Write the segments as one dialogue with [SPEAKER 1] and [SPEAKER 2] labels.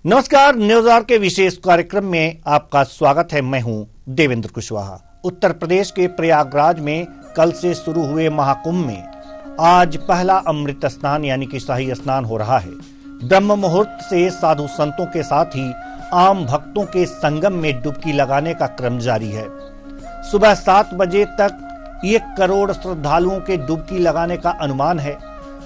[SPEAKER 1] नमस्कार, news our के विशेष कार्यक्रम में आपका स्वागत है। मैं हूं देवेंद्र कुशवाहा। उत्तर प्रदेश के प्रयागराज में कल से शुरू हुए महाकुंभ में आज पहला अमृत स्नान यानी कि शाही स्नान हो रहा है। ब्रह्म मुहूर्त से साधु संतों के साथ ही आम भक्तों के संगम में डुबकी लगाने का क्रम जारी है। सुबह 7 बजे तक 1 करोड़ श्रद्धालुओं के डुबकी लगाने का अनुमान है।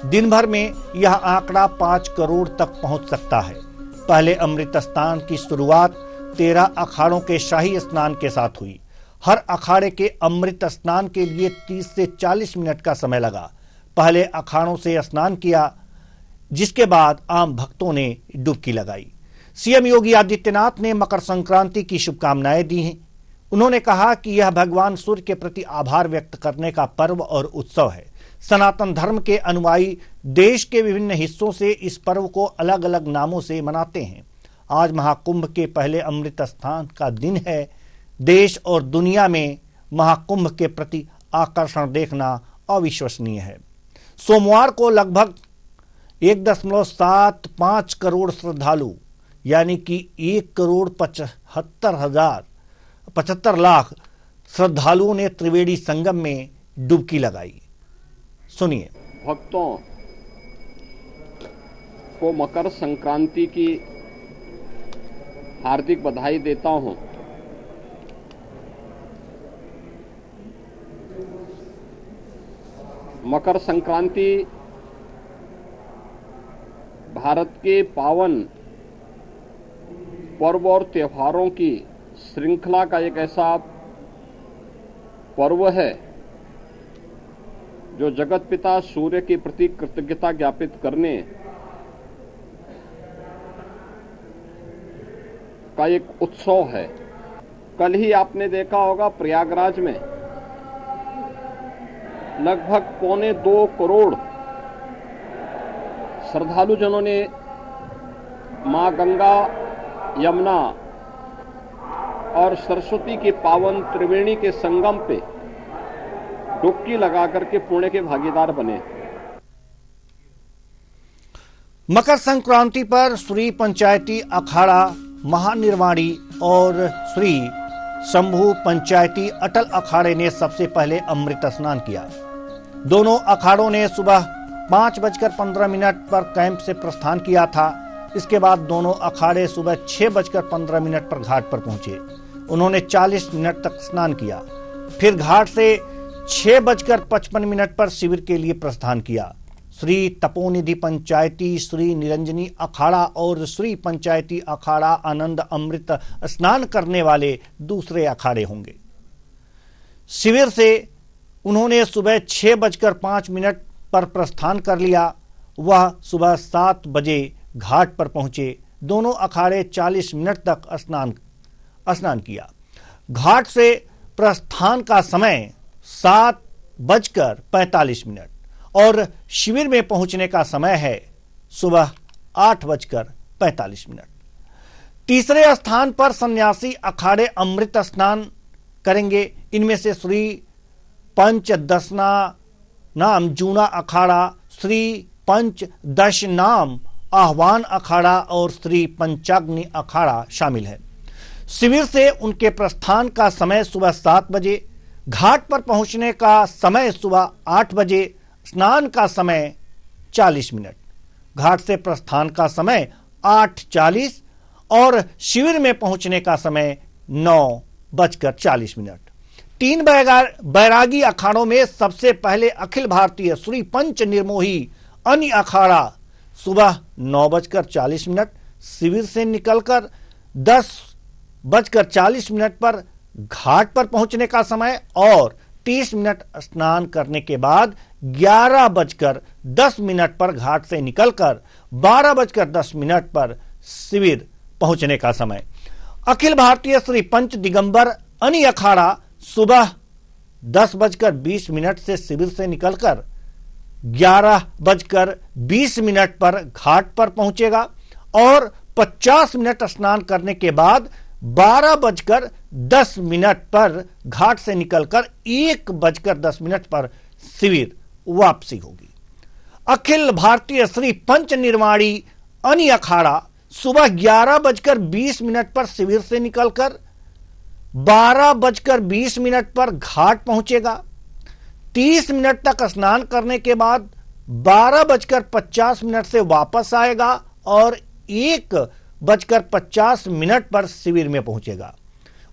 [SPEAKER 1] दिन भर में यह आंकड़ा 5 करोड़ तक पहुंच सकता है। पहले अमृत स्नान की शुरुआत 13 अखाड़ों के शाही स्नान के साथ हुई। हर अखाड़े के अमृत स्नान के लिए 30 से 40 मिनट का समय लगा। पहले अखाड़ों से स्नान किया, जिसके बाद आम भक्तों ने डुबकी लगाई। सीएम योगी आदित्यनाथ ने मकर संक्रांति की शुभकामनाएं दी हैं। उन्होंने कहा कि यह भगवान सूर्य के प्रति आभार व्यक्त करने का पर्व और उत्सव है। सनातन धर्म के अनुयायी देश के विभिन्न हिस्सों से इस पर्व को अलग अलग नामों से मनाते हैं। आज महाकुंभ के पहले अमृत स्नान का दिन है। देश और दुनिया में महाकुंभ के प्रति आकर्षण देखना अविश्वसनीय है। सोमवार को लगभग 1.75 करोड़ श्रद्धालु यानी कि 1,75,00,000 लाख श्रद्धालुओं ने त्रिवेणी संगम में डुबकी लगाई। सुनिए।
[SPEAKER 2] भक्तों को मकर संक्रांति की हार्दिक बधाई देता हूं। मकर संक्रांति भारत के पावन पर्व और त्योहारों की श्रृंखला का एक ऐसा पर्व है जो जगत पिता सूर्य के प्रति कृतज्ञता ज्ञापित करने का एक उत्सव है। कल ही आपने देखा होगा प्रयागराज में लगभग 1.25 करोड़ श्रद्धालु जनों ने मां गंगा, यमुना और सरस्वती के पावन त्रिवेणी के संगम पे डुबकी लगा करके पुण्य के भागीदार बने।
[SPEAKER 1] मकर संक्रांति पर श्री पंचायती अखाड़ा महानिर्वाणी और श्री शंभू पंचायती अटल अखाड़े ने सबसे पहले अमृत स्नान किया। दोनों अखाड़ों ने सुबह 5:15 पर कैंप से प्रस्थान किया था। इसके बाद दोनों अखाड़े सुबह 6:15 पर घाट पर पहुंचे। उन्होंने 40 मिनट तक स्नान किया। फिर घाट से 6:55 पर शिविर के लिए प्रस्थान किया। श्री तपोनिधि पंचायती, श्री निरंजनी अखाड़ा और श्री पंचायती अखाड़ा आनंद अमृत स्नान करने वाले दूसरे अखाड़े होंगे। शिविर से उन्होंने सुबह 6:05 पर प्रस्थान कर लिया। वह सुबह 7 बजे घाट पर पहुंचे। दोनों अखाड़े 40 मिनट तक स्नान किया। घाट से प्रस्थान का समय 7:45 और शिविर में पहुंचने का समय है सुबह 8:45। तीसरे स्थान पर सन्यासी अखाड़े अमृत स्नान करेंगे। इनमें से श्री पंचदशना नाम जूना अखाड़ा, श्री पंचदश नाम आह्वान अखाड़ा और श्री पंचाग्नि अखाड़ा शामिल है। शिविर से उनके प्रस्थान का समय सुबह 7 बजे, घाट पर पहुंचने का समय सुबह 8 बजे, स्नान का समय 40 मिनट, घाट से प्रस्थान का समय 8:40 और शिविर में पहुंचने का समय 9:40। 3 बैरागी अखाड़ों में सबसे पहले अखिल भारतीय श्री पंच निर्मोही अन्य अखाड़ा सुबह 9:40 शिविर से निकलकर 10:40 पर घाट पर पहुंचने का समय और 30 मिनट स्नान करने के बाद 11:10 पर घाट से निकलकर 12:10 पर शिविर पहुंचने का समय। अखिल भारतीय श्री पंच दिगंबर अनि अखाड़ा सुबह 10:20 से शिविर से निकलकर 11:20 पर घाट पर पहुंचेगा और 50 मिनट स्नान करने के बाद 12:10 पर घाट से निकलकर 1:10 पर शिविर वापसी होगी। अखिल भारतीय श्री पंच निर्वाणी अनि अखाड़ा सुबह 11:20 पर शिविर से निकलकर 12:20 पर घाट पहुंचेगा। 30 मिनट तक स्नान करने के बाद 12:50 से वापस आएगा और 1:50 पर शिविर में पहुंचेगा।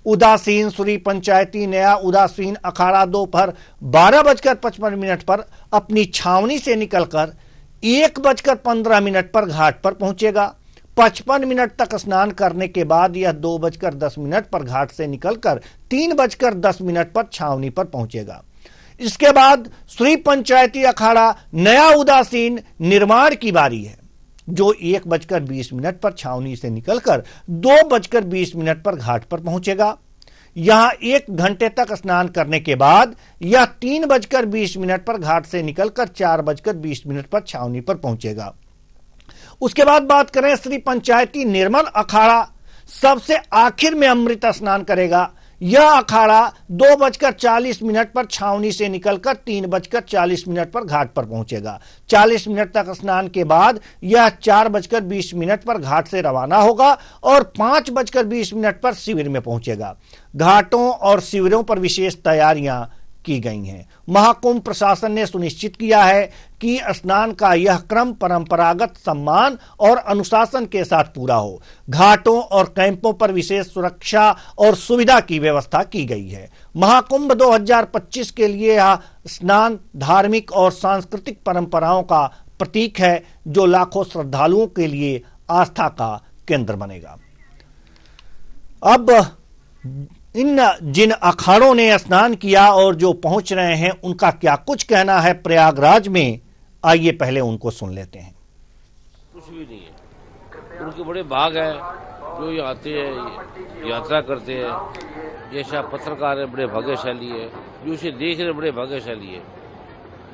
[SPEAKER 1] उदासीन सूरी पंचायती नया उदासीन अखाड़ा दोपहर 12:55 पर अपनी छावनी से निकलकर 1:15 पर घाट पर पहुंचेगा। 55 मिनट तक स्नान करने के बाद यह 2:10 पर घाट से निकलकर 3:10 पर छावनी पर पहुंचेगा। इसके बाद श्री पंचायती अखाड़ा नया उदासीन निर्माण की बारी है, जो 1:20 पर छावनी से निकलकर 2:20 पर घाट पर पहुंचेगा। यहां 1 घंटे तक स्नान करने के बाद यह 3:20 पर घाट से निकलकर 4:20 पर छावनी पर पहुंचेगा। उसके बाद बात करें श्री पंचायती निर्मल अखाड़ा, सबसे आखिर में अमृत स्नान करेगा। यह अखाड़ा 2:40 पर छावनी से निकलकर 3:40 पर घाट पर पहुंचेगा। 40 मिनट तक स्नान के बाद यह 4:20 पर घाट से रवाना होगा और 5:20 पर शिविर में पहुंचेगा। घाटों और शिविरों पर विशेष तैयारियां की गई हैं। महाकुंभ प्रशासन ने सुनिश्चित किया है कि स्नान का यह क्रम परंपरागत सम्मान और अनुशासन के साथ पूरा हो। घाटों और कैंपों पर विशेष सुरक्षा और सुविधा की व्यवस्था की गई है। महाकुंभ 2025 के लिए यह स्नान धार्मिक और सांस्कृतिक परंपराओं का प्रतीक है, जो लाखों श्रद्धालुओं के लिए आस्था का केंद्र बनेगा। अब इन जिन अखाड़ों ने स्नान किया और जो पहुंच रहे हैं, उनका क्या कुछ कहना है प्रयागराज में, आइए पहले उनको सुन लेते हैं।
[SPEAKER 3] कुछ भी नहीं है, उनके बड़े भाग है जो ये आते हैं, यात्रा करते हैं। जैसा पत्रकार है बड़े भाग्यशाली है, जो उसे देख रहे बड़े भाग्यशाली है।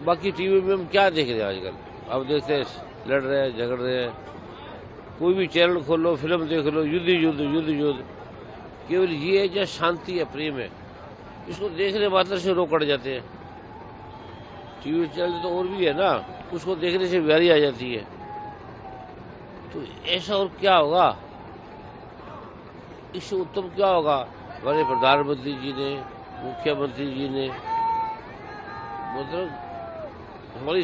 [SPEAKER 3] बाकी टीवी में हम क्या देख रहे हैं आजकल, अब देखते हैं लड़ रहे हैं, झगड़ रहे हैं। कोई भी चैनल खोलो, फिल्म देख लो, युद्ध युद्ध युद्ध युद्ध। केवल ये है जो शांति है, प्रेम है, इसको देखने मात्र से रोक अड़ जाते हैं। टीवी चैनल तो और भी है ना, उसको देखने से बीमारी आ जाती है। तो ऐसा और क्या होगा, इससे उत्तम क्या होगा। हमारे प्रधानमंत्री जी ने, मुख्यमंत्री जी ने, मतलब हमारी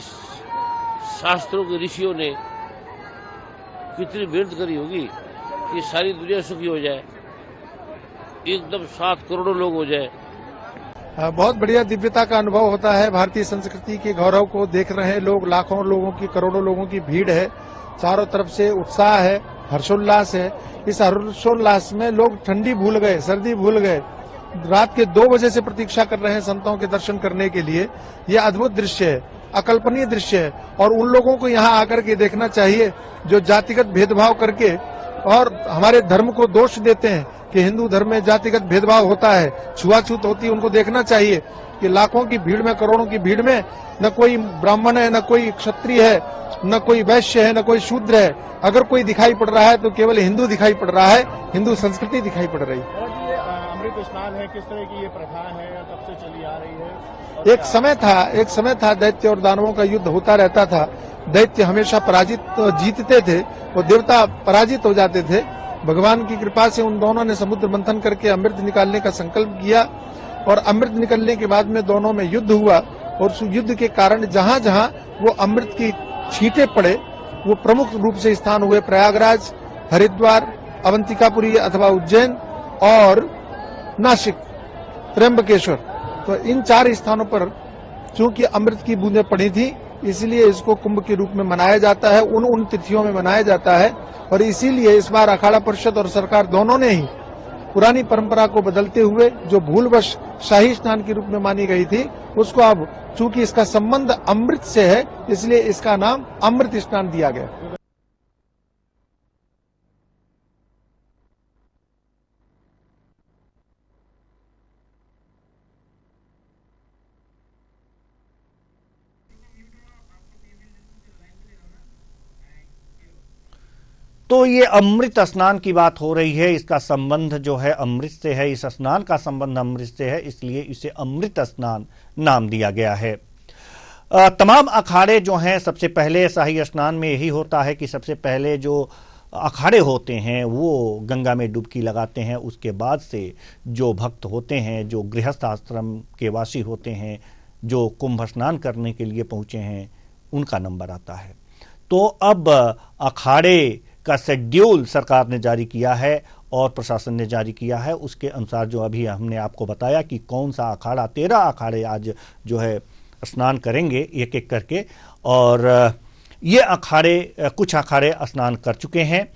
[SPEAKER 3] शास्त्रों के ऋषियों ने कितनी मेहनत करी होगी कि सारी दुनिया सुखी हो जाए, एकदम 7 करोड़ लोग हो जाए।
[SPEAKER 4] बहुत बढ़िया दिव्यता का अनुभव होता है। भारतीय संस्कृति के गौरव को देख रहे हैं लोग, लाखों लोगों की, करोड़ों लोगों की भीड़ है। चारों तरफ से उत्साह है, हर्षोल्लास है। इस हर्षोल्लास में लोग ठंडी भूल गए, सर्दी भूल गए। रात के 2 बजे से प्रतीक्षा कर रहे हैं संतों के दर्शन करने के लिए। ये अद्भुत दृश्य है, अकल्पनीय दृश्य है, और उन लोगों को यहाँ आकर के देखना चाहिए जो जातिगत भेदभाव करके और हमारे धर्म को दोष देते हैं कि हिंदू धर्म में जातिगत भेदभाव होता है, छुआछूत होती है। उनको देखना चाहिए कि लाखों की भीड़ में, करोड़ों की भीड़ में न कोई ब्राह्मण है, न कोई क्षत्रिय है, न कोई वैश्य है, न कोई शूद्र है। अगर कोई दिखाई पड़ रहा है तो केवल हिंदू दिखाई पड़ रहा है, हिंदू संस्कृति दिखाई पड़ रही है।
[SPEAKER 5] अमृत स्नान है, किस तरह की ये प्रथा है, कब से चली आ रही है?
[SPEAKER 4] एक समय था दैत्य और दानवों का युद्ध होता रहता था। दैत्य हमेशा जीतते थे, वो देवता पराजित हो जाते थे। भगवान की कृपा से उन दोनों ने समुद्र मंथन करके अमृत निकालने का संकल्प किया, और अमृत निकलने के बाद में दोनों में युद्ध हुआ। और उस युद्ध के कारण जहां जहां वो अमृत की छींटे पड़े, वो प्रमुख रूप से स्थान हुए प्रयागराज, हरिद्वार, अवंतिकापुरी अथवा उज्जैन और नासिक, त्र्यंबकेश्वर। तो इन 4 स्थानों पर चूंकि अमृत की बूंदें पड़ी थी, इसलिए इसको कुंभ के रूप में मनाया जाता है। उन तिथियों में मनाया जाता है, और इसीलिए इस बार अखाड़ा परिषद और सरकार दोनों ने ही पुरानी परंपरा को बदलते हुए, जो भूलवश शाही स्नान के रूप में मानी गई थी, उसको अब चूंकि इसका संबंध अमृत से है, इसलिए इसका नाम अमृत स्नान दिया गया।
[SPEAKER 1] तो ये अमृत स्नान की बात हो रही है, इसका संबंध जो है अमृत से है, इस स्नान का संबंध अमृत से है, इसलिए इसे अमृत स्नान नाम दिया गया है। तमाम अखाड़े जो हैं, सबसे पहले शाही स्नान में यही होता है कि सबसे पहले जो अखाड़े होते हैं वो गंगा में डुबकी लगाते हैं, उसके बाद से जो भक्त होते हैं, जो गृहस्थ आश्रम के वासी होते हैं, जो कुंभ स्नान करने के लिए पहुंचे हैं, उनका नंबर आता है। तो अब अखाड़े का शेड्यूल सरकार ने जारी किया है और प्रशासन ने जारी किया है। उसके अनुसार जो अभी हमने आपको बताया कि कौन सा अखाड़ा, 13 अखाड़े आज जो है स्नान करेंगे एक एक करके, और ये अखाड़े, कुछ अखाड़े स्नान कर चुके हैं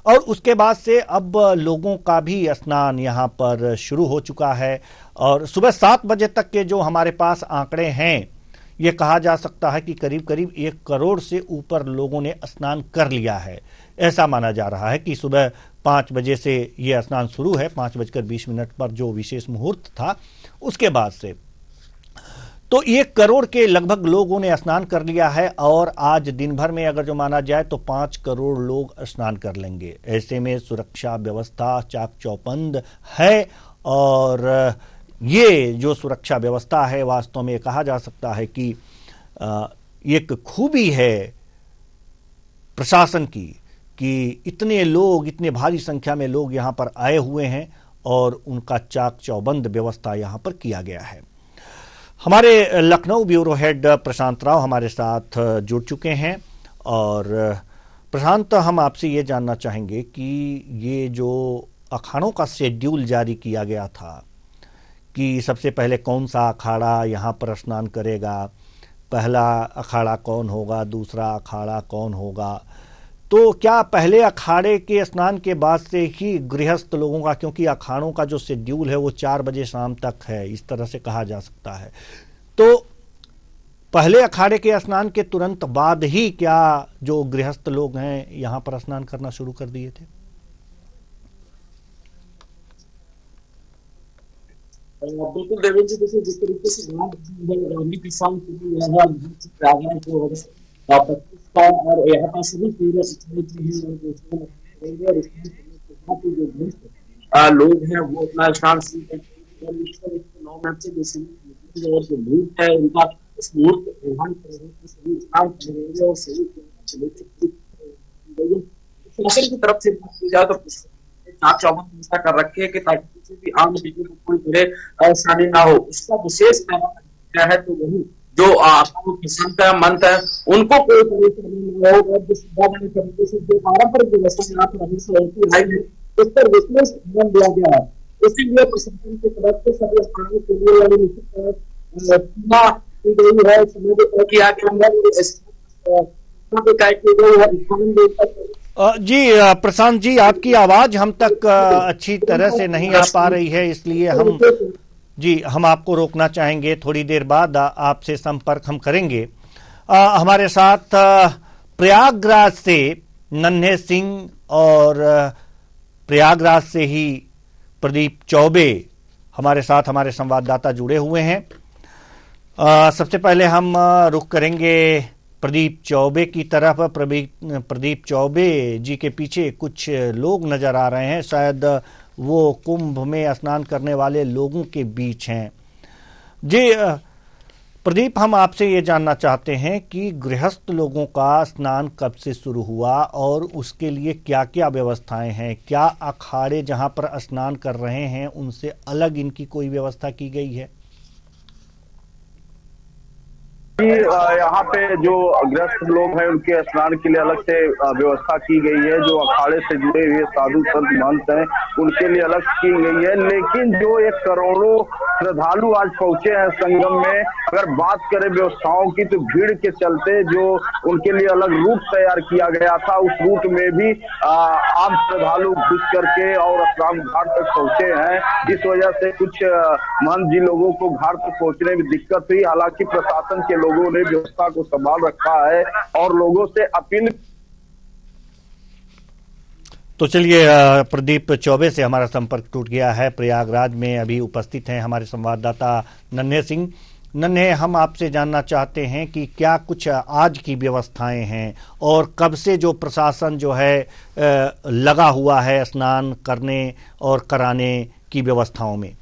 [SPEAKER 1] और उसके बाद से अब लोगों का भी स्नान यहाँ पर शुरू हो चुका है। और सुबह 7 बजे तक के जो हमारे पास आंकड़े हैं, ये कहा जा सकता है कि करीब करीब 1 करोड़ से ऊपर लोगों ने स्नान कर लिया है। ऐसा माना जा रहा है कि सुबह 5 बजे से ये स्नान शुरू है, 5:20 पर जो विशेष मुहूर्त था उसके बाद से, तो 1 करोड़ के लगभग लोगों ने स्नान कर लिया है। और आज दिन भर में अगर जो माना जाए तो 5 करोड़ लोग स्नान कर लेंगे। ऐसे में सुरक्षा व्यवस्था चाक चौबंद है और ये जो सुरक्षा व्यवस्था है वास्तव में कहा जा सकता है कि एक खूबी है प्रशासन की कि इतने लोग, इतने भारी संख्या में लोग यहाँ पर आए हुए हैं और उनका चाक चौबंद व्यवस्था यहाँ पर किया गया है। हमारे लखनऊ ब्यूरो हेड प्रशांत राव हमारे साथ जुड़ चुके हैं और प्रशांत, हम आपसे ये जानना चाहेंगे कि ये जो अखाड़ों का शेड्यूल जारी किया गया था कि सबसे पहले कौन सा अखाड़ा यहाँ पर स्नान करेगा, पहला अखाड़ा कौन होगा, दूसरा अखाड़ा कौन होगा, तो क्या पहले अखाड़े के स्नान के बाद से ही गृहस्थ लोगों का, क्योंकि अखाड़ों का जो शेड्यूल है वो 4 बजे शाम तक है, इस तरह से कहा जा सकता है, तो पहले अखाड़े के स्नान के तुरंत बाद ही क्या जो गृहस्थ लोग हैं यहाँ पर स्नान करना शुरू कर दिए थे?
[SPEAKER 6] बिल्कुल देवेंद्र जी, देखिए जिस तरीके से और यहाँ पर सभी लोग हैं वो अपना स्नान है उनका इस शासन की तरफ से की जाए तो चाक चौबंद व्यवस्था कर रखी है कि ताकि किसी भी आम व्यक्ति को कोई बड़े परेशानी ना हो। उसका विशेष क्या है तो वही जो संत है, मंत है, उनको कोई परेशानी न हो और जिस तरीके से जो पारंपरिक व्यवस्था यहाँ पर अभी से होती आई है उस पर विशेष ध्यान दिया गया है। इसीलिए प्रशासन की तरफ से सभी स्थानों के लिए वाली सीमा की गई है, समय तय किया
[SPEAKER 1] जी प्रशांत जी, आपकी आवाज हम तक अच्छी तरह से नहीं आ पा रही है, इसलिए हम आपको रोकना चाहेंगे। थोड़ी देर बाद आपसे संपर्क हम करेंगे। हमारे साथ प्रयागराज से नन्हे सिंह और प्रयागराज से ही प्रदीप चौबे हमारे साथ, हमारे संवाददाता जुड़े हुए हैं। सबसे पहले हम रुख करेंगे प्रदीप चौबे की तरफ। प्रदीप चौबे जी के पीछे कुछ लोग नजर आ रहे हैं, शायद वो कुंभ में स्नान करने वाले लोगों के बीच हैं। जी प्रदीप, हम आपसे ये जानना चाहते हैं कि गृहस्थ लोगों का स्नान कब से शुरू हुआ और उसके लिए क्या क्या व्यवस्थाएं हैं? क्या अखाड़े जहां पर स्नान कर रहे हैं उनसे अलग इनकी कोई व्यवस्था की गई है?
[SPEAKER 7] यहाँ पे जो गृहस्थ लोग हैं उनके स्नान के लिए अलग से व्यवस्था की गई है। जो अखाड़े से जुड़े हुए साधु संत महंत हैं उनके लिए अलग की गई है। लेकिन जो 1 करोड़ों श्रद्धालु आज पहुंचे हैं संगम में, अगर बात करें व्यवस्थाओं की तो भीड़ के चलते जो उनके लिए अलग रूट तैयार किया गया था, उस रूट में भी आम श्रद्धालु घुस करके और स्नान घाट तक पहुंचे हैं, जिस वजह से कुछ महंत जी लोगों को घाट तक पहुंचने में दिक्कत हुई। हालांकि प्रशासन के लोगों ने व्यवस्था को संभाल रखा है और लोगों से अपील।
[SPEAKER 1] तो चलिए, प्रदीप चौबे से हमारा संपर्क टूट गया है। प्रयागराज में अभी उपस्थित हैं हमारे संवाददाता नन्हे सिंह। नन्हे, हम आपसे जानना चाहते हैं कि क्या कुछ आज की व्यवस्थाएं हैं और कब से जो प्रशासन जो है लगा हुआ है स्नान करने और कराने की व्यवस्थाओं में?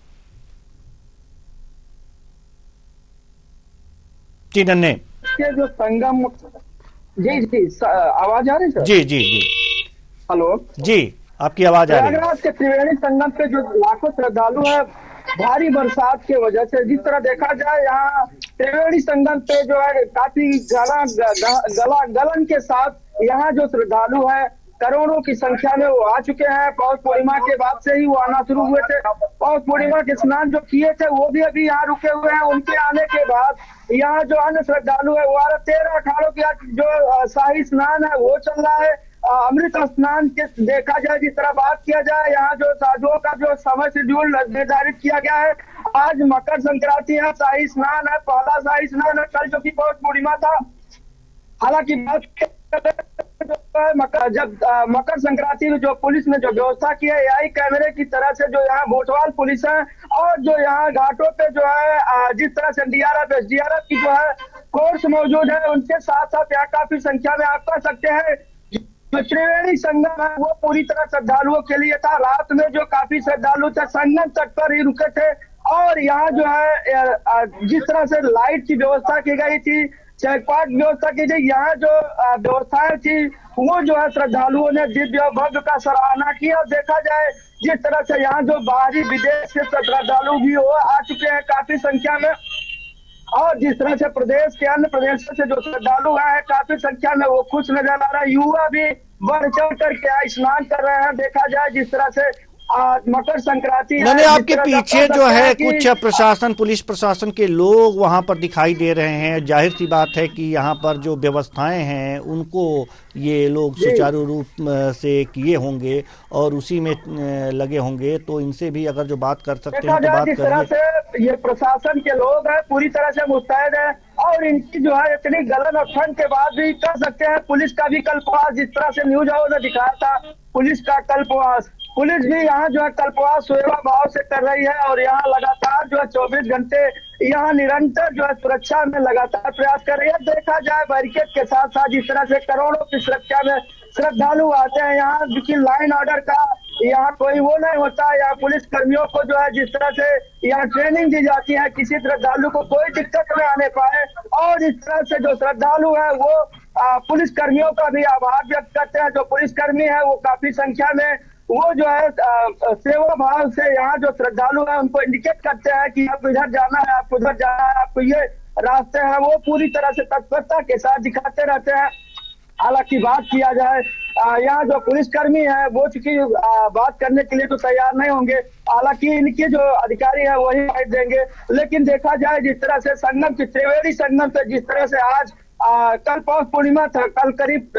[SPEAKER 1] जी नन्हे।
[SPEAKER 8] जो संगम, जी आवाज आ रही है सर?
[SPEAKER 1] जी जी जी।
[SPEAKER 8] हेलो
[SPEAKER 1] जी, आपकी आवाज आ रही है।
[SPEAKER 8] प्रयागराज के त्रिवेणी संगम पे जो लाखों श्रद्धालु है, भारी बरसात की वजह से जिस तरह देखा जाए यहाँ त्रिवेणी संगम पे जो है काफी गलन के साथ यहाँ जो श्रद्धालु है करोड़ों की संख्या में वो आ चुके हैं। पौष पूर्णिमा के बाद से ही वो आना शुरू हुए थे। पौष पूर्णिमा के स्नान जो किए थे वो भी अभी यहाँ रुके हुए हैं। उनके आने के बाद यहाँ जो अन्य श्रद्धालु है वो 13 अखाड़ों की जो शाही स्नान है वो चल रहा है। अमृत स्नान के देखा जाए, जिस तरह बात किया जाए, यहाँ जो साधुओं का जो समय शेड्यूल निर्धारित किया गया है, आज मकर संक्रांति है, शाही स्नान है, पहला शाही स्नान है, कल जो की पौष पूर्णिमा था। हालांकि बात जब मकर संक्रांति में जो पुलिस ने जो व्यवस्था की है एआई कैमरे की तरह से, जो यहाँ भोटवाल पुलिस है और जो यहाँ घाटों पे जो है जिस तरह से डीआरएफ एसडीआरएफ की जो है फोर्स मौजूद है, उनके साथ साथ यहाँ काफी संख्या में आप कह सकते हैं जो त्रिवेणी संगम है वो पूरी तरह श्रद्धालुओं के लिए था। रात में जो काफी श्रद्धालु थे संगम तट पर ही रुके थे और यहाँ जो है जिस तरह से लाइट की व्यवस्था की गई थी, चेकपॉइंट व्यवस्था की गई, यहाँ जो व्यवस्थाएं थी वो जो है श्रद्धालुओं ने दिव्य भव्य का सराहना किया। और देखा जाए जिस तरह से यहाँ जो बाहरी विदेश के श्रद्धालु भी वो आ चुके हैं काफी संख्या में, और जिस तरह से प्रदेश के अन्य प्रदेशों से जो श्रद्धालु हैं काफी संख्या में वो खुश नजर आ रहा है। युवा भी बढ़ चढ़ करके स्नान कर रहे हैं। देखा जाए जिस तरह से मकर संक्रांति
[SPEAKER 1] मैंने आपके पीछे जो है कुछ प्रशासन, पुलिस प्रशासन के लोग वहां पर दिखाई दे रहे हैं। जाहिर सी बात है कि यहाँ पर जो व्यवस्थाएं हैं उनको ये लोग सुचारू रूप से किए होंगे और उसी में लगे होंगे, तो इनसे भी अगर जो बात कर सकते हैं तो बात करिए।
[SPEAKER 8] ये प्रशासन के लोग हैं पूरी तरह से मुस्तैद है और इनकी जो है इतनी गलन और ठंड के बाद भी कह सकते हैं पुलिस का भी कल्पवास, जिस तरह से न्यूज हाउस ने दिखाया था पुलिस का कल्पवास, पुलिस भी यहाँ जो है कल्पवास सेवा भाव से कर रही है और यहाँ लगातार जो है 24 घंटे यहाँ निरंतर जो है सुरक्षा में लगातार प्रयास कर रही है। देखा जाए बैरिकेड के साथ साथ जिस तरह से करोड़ों की सुरक्षा में श्रद्धालु आते हैं यहाँ, क्योंकि लाइन ऑर्डर का यहाँ कोई वो नहीं होता। यहाँ पुलिस कर्मियों को जो है जिस तरह से यहाँ ट्रेनिंग दी जाती है, किसी श्रद्धालु को कोई दिक्कत न आने पाए, और इस तरह से जो श्रद्धालु है वो पुलिस कर्मियों का भी आभार व्यक्त करते हैं। जो पुलिस कर्मी है वो काफी संख्या में वो जो है सेवा भाव से यहाँ जो श्रद्धालु है उनको इंडिकेट करते हैं कि आपको इधर जाना है, आपको उधर जाना है, आपको ये रास्ते हैं, वो पूरी तरह से तत्परता के साथ दिखाते रहते हैं। हालांकि बात किया जाए यहाँ जो पुलिसकर्मी है वो चूंकि बात करने के लिए तो तैयार नहीं होंगे, हालांकि इनके जो अधिकारी है वही बाइट देंगे। लेकिन देखा जाए जिस तरह से संगम की त्रिवेणी संगम पे जिस तरह से आज कल पौष पूर्णिमा था, कल करीब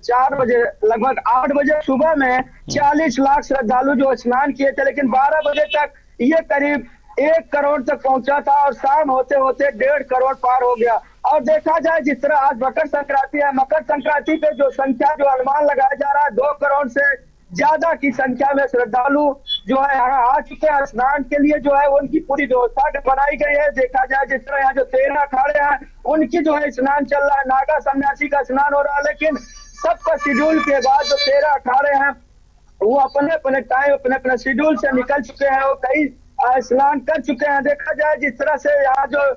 [SPEAKER 8] 4 बजे लगभग 8 बजे सुबह में 40 लाख श्रद्धालु जो स्नान किए थे, लेकिन 12 बजे तक ये करीब 1 करोड़ तक पहुंचा था और शाम होते होते 1.5 करोड़ पार हो गया। और देखा जाए जिस तरह आज मकर संक्रांति है, मकर संक्रांति पे जो संख्या जो अनुमान लगाया जा रहा है 2 करोड़ से ज्यादा की संख्या में श्रद्धालु जो है यहाँ आ चुके हैं स्नान के लिए, जो है उनकी पूरी व्यवस्था बनाई गई है। देखा जाए जिस तरह यहाँ जो 13 अखाड़े हैं उनकी जो है स्नान चल रहा है, नागा सन्यासी का स्नान हो रहा है, लेकिन सबका शेड्यूल के बाद जो 13 अखाड़े हैं वो अपने अपने टाइम अपने अपने शेड्यूल से निकल चुके हैं, वो कई स्नान कर चुके हैं। देखा जाए जिस तरह से यहाँ जो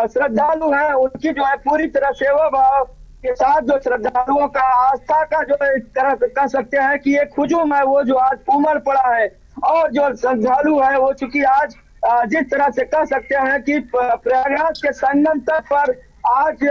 [SPEAKER 8] श्रद्धालु हैं उनकी जो है पूरी तरह सेवा भाव के साथ जो श्रद्धालुओं का आस्था का जो एक तरह कह सकते हैं कि एक हुजूम है वो जो आज उमड़ पड़ा है। और जो श्रद्धालु है वो चूंकि आज जिस तरह से कह सकते हैं कि प्रयागराज के संगम तट पर आज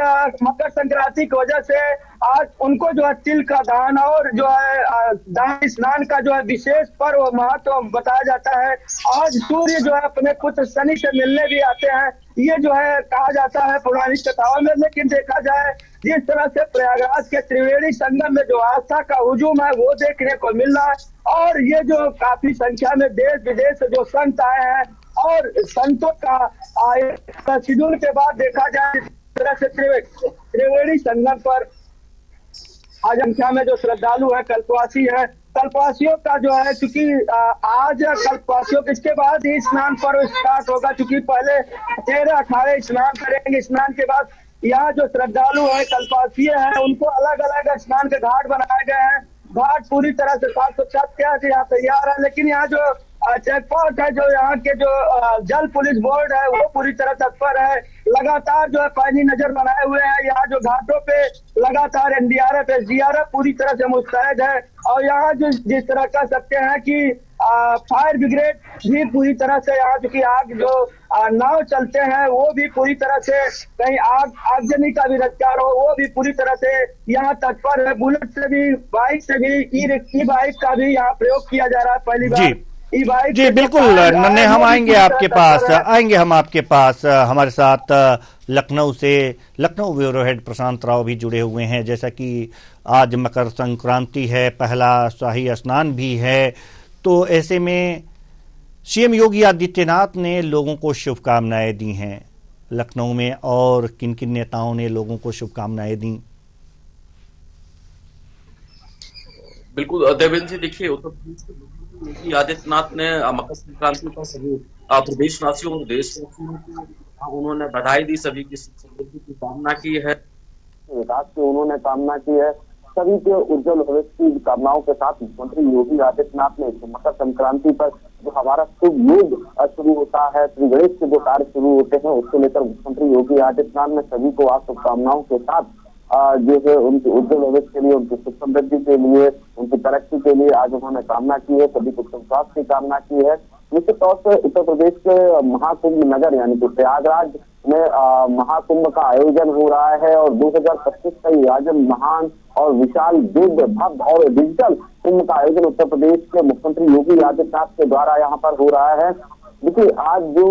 [SPEAKER 8] मकर संक्रांति की वजह से आज उनको जो है तिल का दान और जो है दान स्नान का जो है विशेष पर्व महत्व बताया जाता है। आज सूर्य जो है अपने पुत्र शनि से मिलने भी आते हैं, ये जो है कहा जाता है पौराणिक कथाओं में। लेकिन देखा जाए जिस तरह से प्रयागराज के त्रिवेणी संगम में जो आस्था का हुजूम है वो देखने को मिल रहा है और ये जो काफी संख्या में देश विदेश से जो संत आए हैं और संतों का शेड्यूल के बाद देखा जाए तरह से त्रिवेणी संगम पर आज संख्या में जो श्रद्धालु है कल्पवासी है, कल्पवासियों का जो है चूंकि आज कल्पवासियों के इसके बाद ही स्नान पर्व स्टार्ट होगा, चूंकि पहले 13 अखाड़े स्नान करेंगे, स्नान के बाद यहाँ जो श्रद्धालु है कल्पवासी है उनको अलग अलग स्नान के घाट बनाए गए हैं। घाट पूरी तरह से 750 यहाँ तैयार है, लेकिन यहाँ जो चेक पोस्ट है, जो यहाँ के जो जल पुलिस बोर्ड है वो पूरी तरह तत्पर है। लगातार जो है पैनी नजर बनाए हुए हैं। यहाँ जो घाटों पे लगातार एनडीआरएफ, एसडीआरएफ पूरी तरह से मुस्तैद है। और यहाँ जिस तरह कह सकते हैं कि फायर ब्रिगेड भी पूरी तरह से, यहाँ चूंकि आग जो नाव चलते हैं वो भी पूरी तरह से, कहीं आगजनी का भी रफ्तार हो वो भी पूरी तरह से यहाँ तत्पर है। बुलेट से भी, बाइक से भी, ई बाइक का भी यहाँ प्रयोग किया जा रहा है पहली बार।
[SPEAKER 1] जी बिल्कुल नन्हे, हम आएंगे आपके पास, हम आपके पास। हमारे साथ लखनऊ ब्यूरो हेड प्रशांत राव भी जुड़े हुए हैं। जैसा कि आज मकर संक्रांति है, पहला शाही स्नान भी है, तो ऐसे में सीएम योगी आदित्यनाथ ने लोगों को शुभकामनाएं दी हैं लखनऊ में, और किन किन नेताओं ने लोगों को शुभकामनाएं दी?
[SPEAKER 6] बिल्कुल देवेंद्र जी, देखिए उत्तर प्रदेश के योगी आदित्यनाथ ने मकर संक्रांति पर सभी प्रदेशवासियों और देशवासियों को उन्होंने बधाई दी, सभी की सुख समृद्धि की कामना की है, विकास की उन्होंने कामना की है। सभी के उज्जवल भविष्य की कामनाओं के साथ मुख्यमंत्री योगी आदित्यनाथ ने मकर संक्रांति पर जो हमारा शुभ योग शुरू होता है, श्री गणेश के जो कार्य शुरू होते हैं, उसको लेकर मुख्यमंत्री योगी आदित्यनाथ ने सभी को आज शुभकामनाओं के साथ जो है उनके उज्जवल भविष्य के लिए, उनकी सुख समृद्धि के लिए, उनकी तरक्की के लिए आज उन्होंने कामना की है, सभी को स्वास्थ्य की कामना की है। निश्चित तौर से उत्तर प्रदेश के महाकुंभ नगर यानी कि प्रयागराज में महाकुंभ का आयोजन हो रहा है और 2025 का ये आयोजन महान और विशाल, दिव्य, भव्य और डिजिटल कुंभ का आयोजन उत्तर प्रदेश के मुख्यमंत्री योगी आदित्यनाथ के द्वारा यहाँ पर हो रहा है। देखिए, आज जो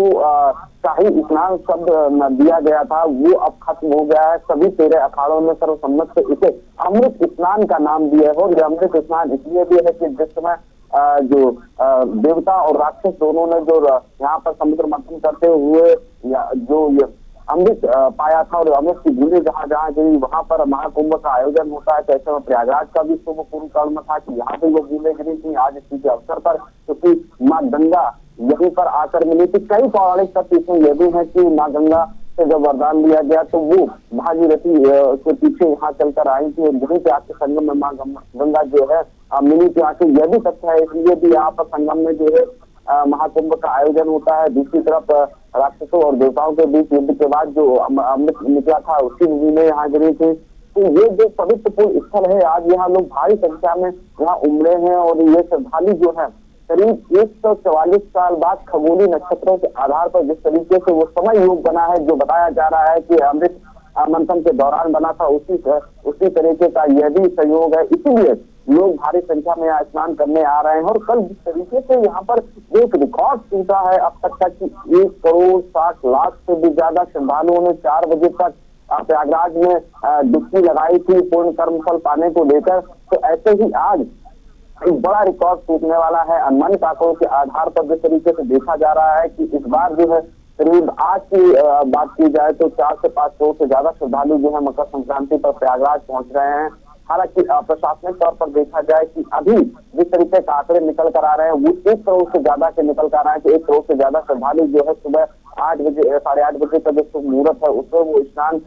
[SPEAKER 6] शाही स्नान शब्द दिया गया था वो अब खत्म हो गया है। सभी 13 अखाड़ों में सर्वसम्मत से इसे अमृत स्नान का नाम दिया है। और ये अमृत स्नान इसलिए भी है कि जिस समय जो देवता और राक्षस दोनों ने जो यहाँ पर समुद्र मंथन करते हुए जो ये अमृत पाया था और अमृत की बूंदें जहाँ जहाँ गिरी वहां पर महाकुंभ का आयोजन होता है। तो ऐसे में प्रयागराज का भी शुभ पूर्ण कर्म था कि यहाँ पे वो बूंदें गिरी थी। आज इसी के अवसर पर क्योंकि माँ गंगा यहीं पर आकर मिली थी, कई पौराणिक तथ्य इसमें यह भी है कि माँ गंगा से जब वरदान लिया गया तो वो भागीरथी के पीछे यहाँ चलकर आई थी और यहीं पे आके संगम में माँ गंगा जो है मिली थी आके। यह भी तथ्य है, इसलिए भी यहाँ पर संगम में जो है महाकुंभ का आयोजन होता है। दूसरी तरफ राक्षसों और देवताओं के बीच युद्ध के बाद जो अमृत निकला था उसकी भूमि यहाँ गिरी थी। तो ये जो पवित्रपूर्ण स्थल है, आज यहाँ लोग भारी संख्या में यहाँ उमड़े हैं और ये श्रद्धालु जो है करीब 144 साल बाद खगोलीय नक्षत्रों के आधार पर जिस तरीके से वो समय योग बना है, जो बताया जा रहा है कि अमृत मंथन के दौरान बना था, उसी तरीके का यह भी संयोग है। इसीलिए लोग भारी संख्या में यहाँ स्नान करने आ रहे हैं। और कल जिस तरीके से यहाँ पर एक रिकॉर्ड टूटा है अब तक का कि 1,60,00,000 से भी ज्यादा श्रद्धालुओं ने 4 बजे तक प्रयागराज में डुबकी लगाई थी पूर्ण कर्मफल पाने को लेकर। तो ऐसे ही आज एक बड़ा रिकॉर्ड टूटने वाला है। अनुमानित आंकड़ों के आधार पर जिस तरीके से देखा जा रहा है कि इस बार जो है करीब आज की बात की जाए तो 4 से 5 करोड़ से ज्यादा श्रद्धालु जो है मकर संक्रांति पर प्रयागराज पहुंच रहे हैं। हालांकि प्रशासनिक तौर पर देखा जाए कि अभी जिस तरीके के आंकड़े निकल कर आ रहे हैं वो 1 करोड़ से ज्यादा के निकल कर आ रहे हैं कि 1 करोड़ से ज्यादा श्रद्धालु जो है सुबह 8 बजे 8:30 बजे का जो शुभ मुहूर्त है उसमें वो स्नान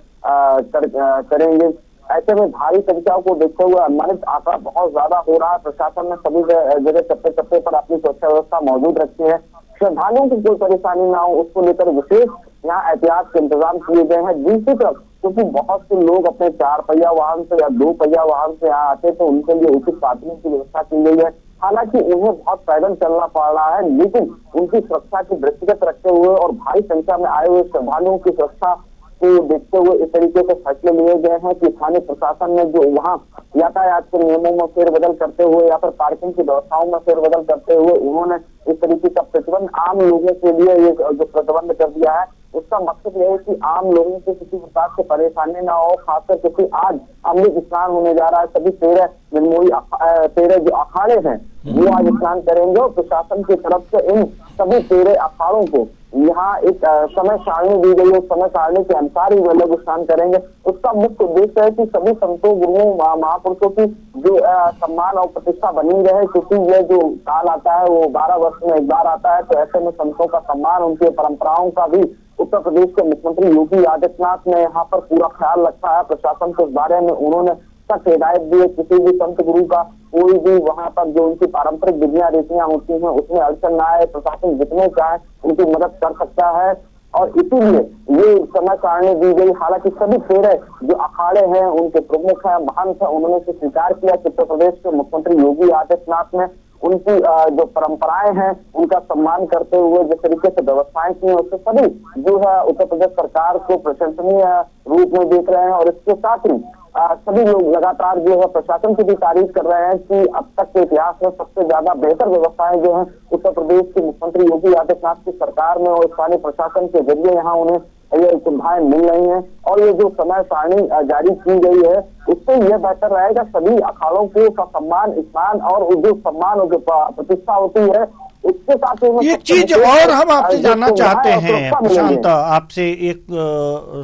[SPEAKER 6] करेंगे। ऐसे में भारी संख्याओं को देखते हुए अनुमानित आंकड़ा बहुत ज्यादा हो रहा है। प्रशासन ने सभी जगह चप्पे चप्पे पर अपनी सुरक्षा व्यवस्था मौजूद रखी है। श्रद्धालुओं को कोई परेशानी ना हो उसको लेकर विशेष यहाँ एहतियात के इंतजाम किए गए हैं। दूसरी तरफ क्योंकि बहुत से लोग अपने 4 पहिया वाहन से या 2 पहिया वाहन से यहाँ आते तो उनके लिए उचित पार्किंग की व्यवस्था की गई है। हालांकि उन्हें बहुत पैदल चलना पड़ रहा है, लेकिन उनकी सुरक्षा की दृष्टिगत रखते हुए और भारी संख्या में आए हुए श्रद्धालुओं की सुरक्षा को देखते हुए इस तरीके से फैसले लिए गए हैं कि स्थानीय प्रशासन ने जो वहाँ यातायात के नियमों में फेरबदल करते हुए या फिर पार्किंग की व्यवस्थाओं में फेरबदल करते हुए उन्होंने इस तरीके का प्रतिबंध आम लोगों के लिए ये जो प्रतिबंध कर दिया है उसका मकसद यह है कि आम लोगों को किसी प्रकार से परेशानी ना हो। खासकर क्योंकि आज अमृत स्नान होने जा रहा है, सभी 13 जो अखाड़े हैं वो आज स्नान करेंगे और प्रशासन की तरफ से इन सभी 13 अखाड़ों को यहाँ एक समय सारणी दी गई है। उस समय सारणी के अनुसार ही वे लोग स्नान करेंगे। उसका मुख्य उद्देश्य है कि सभी संतों, गुरुओं, महापुरुषों की जो सम्मान और प्रतिष्ठा बनी रहे, क्योंकि ये जो काल आता है वो 12 वर्ष में एक बार आता है। तो ऐसे में संतों का सम्मान, उनकी परंपराओं का भी उत्तर प्रदेश के मुख्यमंत्री योगी आदित्यनाथ ने यहाँ पर पूरा ख्याल रखा है। प्रशासन को इस बारे में उन्होंने सख्त हिदायत दी है। किसी भी संत गुरु का कोई भी वहाँ पर जो उनकी पारंपरिक विधियां रीतियां होती हैं उसमें अड़चन ना आए, प्रशासन जितने चाहे उनकी मदद कर सकता है।
[SPEAKER 9] और इसीलिए ये समय सारणी दी गई। हालांकि सभी 13 जो अखाड़े हैं उनके प्रमुख हैं, महंत हैं, उन्होंने इसे स्वीकार किया कि उत्तर प्रदेश के मुख्यमंत्री योगी आदित्यनाथ ने उनकी जो परंपराएं हैं उनका सम्मान करते हुए जिस तरीके से व्यवस्थाएं की हैं उससे सभी जो है उत्तर प्रदेश सरकार को प्रशंसनीय रूप में देख रहे हैं। और इसके साथ ही सभी लोग लगातार जो है प्रशासन की भी तारीफ कर रहे हैं कि अब तक के इतिहास में सबसे ज्यादा बेहतर व्यवस्थाएं जो है उत्तर प्रदेश के मुख्यमंत्री योगी आदित्यनाथ की सरकार में और स्थानीय प्रशासन के जरिए यहाँ उन्हें ये सुविधाएं मिल रही हैं। और ये जो समय सारणी जारी की गई है उससे यह बेहतर रहेगा सभी अखाड़ों को का सम्मान, स्नान और जो सम्मान और जो प्रतिष्ठा होती है उसके साथ
[SPEAKER 1] एक चीज और हम आपसे जानना चाहते हैं प्रशांत, आपसे एक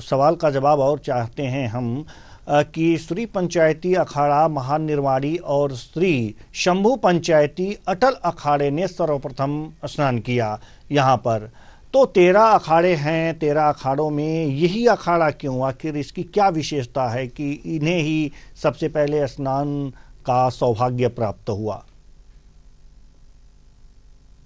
[SPEAKER 1] सवाल का जवाब और चाहते हैं हम कि श्री पंचायती अखाड़ा महानिर्वाणी और श्री शंभू पंचायती अटल अखाड़े ने सर्वप्रथम स्नान किया यहाँ पर, तो 13 अखाड़े हैं, 13 अखाड़ों में यही अखाड़ा क्यों? आखिर इसकी क्या विशेषता है कि इन्हें ही सबसे पहले स्नान का सौभाग्य प्राप्त हुआ?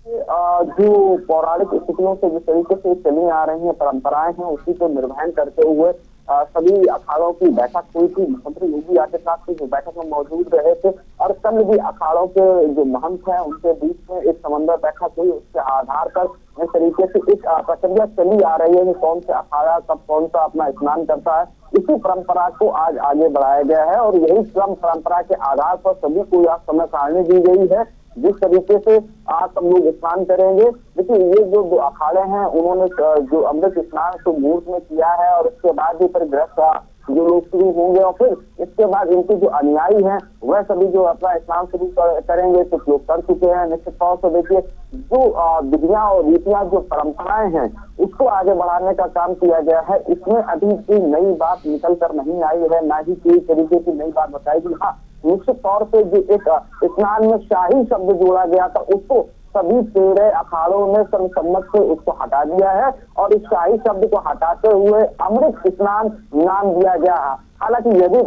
[SPEAKER 9] जो पौराणिक स्थितियों से जिस तरीके से चली आ रही हैं परंपराएं हैं उसी को निर्वहन करते हुए सभी अखाड़ों की बैठक हुई थी। मुख्यमंत्री योगी आदित्यनाथ की जो बैठक में मौजूद रहे थे और कल भी अखाड़ों के जो महंत हैं उनके बीच में एक समन्वय बैठक हुई। उसके आधार पर इस तरीके से एक प्रक्रिया चली आ रही है कि कौन सा अखाड़ा कब कौन सा अपना स्नान करता है। इसी परंपरा को आज आगे बढ़ाया गया है और यही क्रम परंपरा के आधार पर सभी को यह समय सारणी दी गई है जिस तरीके से आज सब लोग स्नान करेंगे। देखिए ये जो अखाड़े हैं उन्होंने जो अमृत स्नान तो मुहूर्त में किया है और उसके बाद भी फिर गृह जो लोग शुरू होंगे और फिर इसके बाद इनके जो अनुयायी हैं वह सभी जो अपना स्नान शुरू करेंगे। कुछ लोग कर चुके हैं। निश्चित तौर से देखिए जो विधियां और रीतियां जो परंपराएं हैं उसको आगे बढ़ाने का काम किया गया है। इसमें अभी कोई नई बात निकल कर नहीं आई है, ना ही कोई तरीके की नई बात बताई गई। हाँ, निश्चित तौर से जो एक स्नान में शाही शब्द जोड़ा गया था उसको सभी 13 अखाड़ों ने सर्वसम्मत से उसको हटा दिया है और इस शाही शब्द को हटाते हुए अमृत स्नान नाम दिया गया है। हालांकि यदि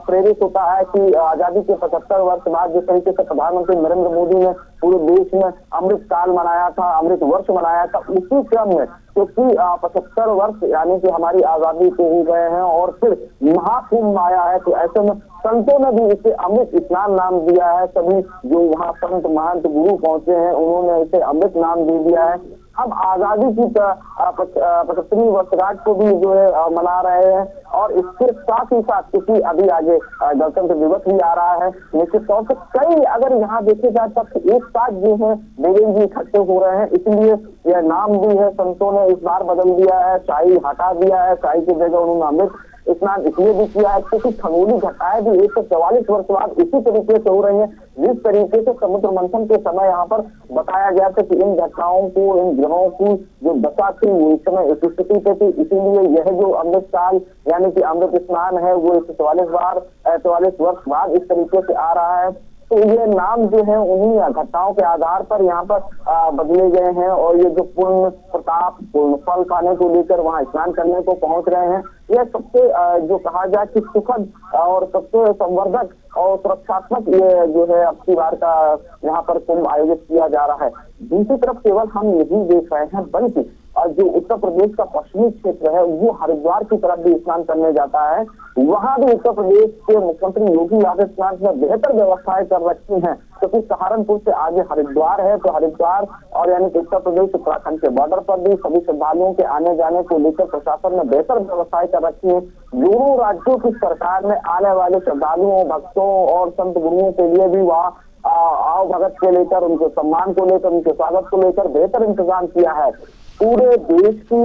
[SPEAKER 9] प्रेरित होता है कि आजादी के 75 वर्ष बाद जिस तरीके से प्रधानमंत्री नरेंद्र मोदी ने पूरे देश में अमृत काल मनाया था, अमृत वर्ष मनाया था, उसी क्रम में क्योंकि 75 वर्ष यानी कि हमारी आजादी को हो गए हैं और फिर महाकुंभ आया है, तो ऐसे में संतों ने भी इसे अमृत स्नान नाम दिया है। सभी जो वहाँ संत महंत गुरु पहुंचे हैं उन्होंने इसे अमृत नाम दे दिया है। हम आजादी की 75वीं वर्षगांठ को भी जो है मना रहे हैं और इसके साथ ही साथ क्योंकि अभी आगे गणतंत्र दिवस भी आ रहा है, निश्चित तौर से कई अगर यहाँ देखे जाए तब एक साथ जो है देवेंद्र जी इकट्ठे हो रहे हैं, इसलिए यह नाम भी है संतों ने इस बार बदल दिया है, शाही हटा दिया है, शाही की जगह उन्होंने अमृत स्नान इसलिए भी किया है क्योंकि खगोली घटाएं भी 144 वर्ष बाद इसी तरीके से हो रही है जिस तरीके से समुद्र मंथन के समय यहाँ पर बताया गया था कि इन घटनाओं को, इन ग्रहों की जो दशा थी वो इस समय इस स्थिति पे थी। इसीलिए यह जो अमृत काल यानी कि अमृत स्नान है वो 144 वर्ष बाद इस तरीके से आ रहा है। तो ये नाम जो है उन्हीं घटनाओं के आधार पर यहाँ पर बदले गए हैं और ये जो पूर्ण प्रताप पूर्ण फल पाने को लेकर वहाँ स्नान करने को पहुंच रहे हैं। यह सबसे जो कहा जाए कि सुखद और सबसे संवर्धक और सुरक्षात्मक ये जो है अब की बार का यहाँ पर कुंभ आयोजित किया जा रहा है। दूसरी तरफ केवल हम यही देख रहे हैं बल्कि जो उत्तर प्रदेश का पश्चिमी क्षेत्र है वो हरिद्वार की तरफ भी स्नान करने जाता है। वहां भी उत्तर प्रदेश के मुख्यमंत्री योगी आदित्यनाथ ने बेहतर व्यवस्थाएं कर रखी हैं क्योंकि सहारनपुर से आगे हरिद्वार है, तो हरिद्वार और यानी कि उत्तर प्रदेश उत्तराखंड के बॉर्डर पर भी सभी श्रद्धालुओं के आने जाने को लेकर प्रशासन ने बेहतर व्यवस्थाएं कर रखी है। दोनों राज्यों की सरकार ने आने वाले श्रद्धालुओं, भक्तों और संत गुरुओं के लिए भी वहाँ आओ भगत को लेकर, उनके सम्मान को लेकर, उनके स्वागत को लेकर बेहतर इंतजाम किया है। पूरे देश की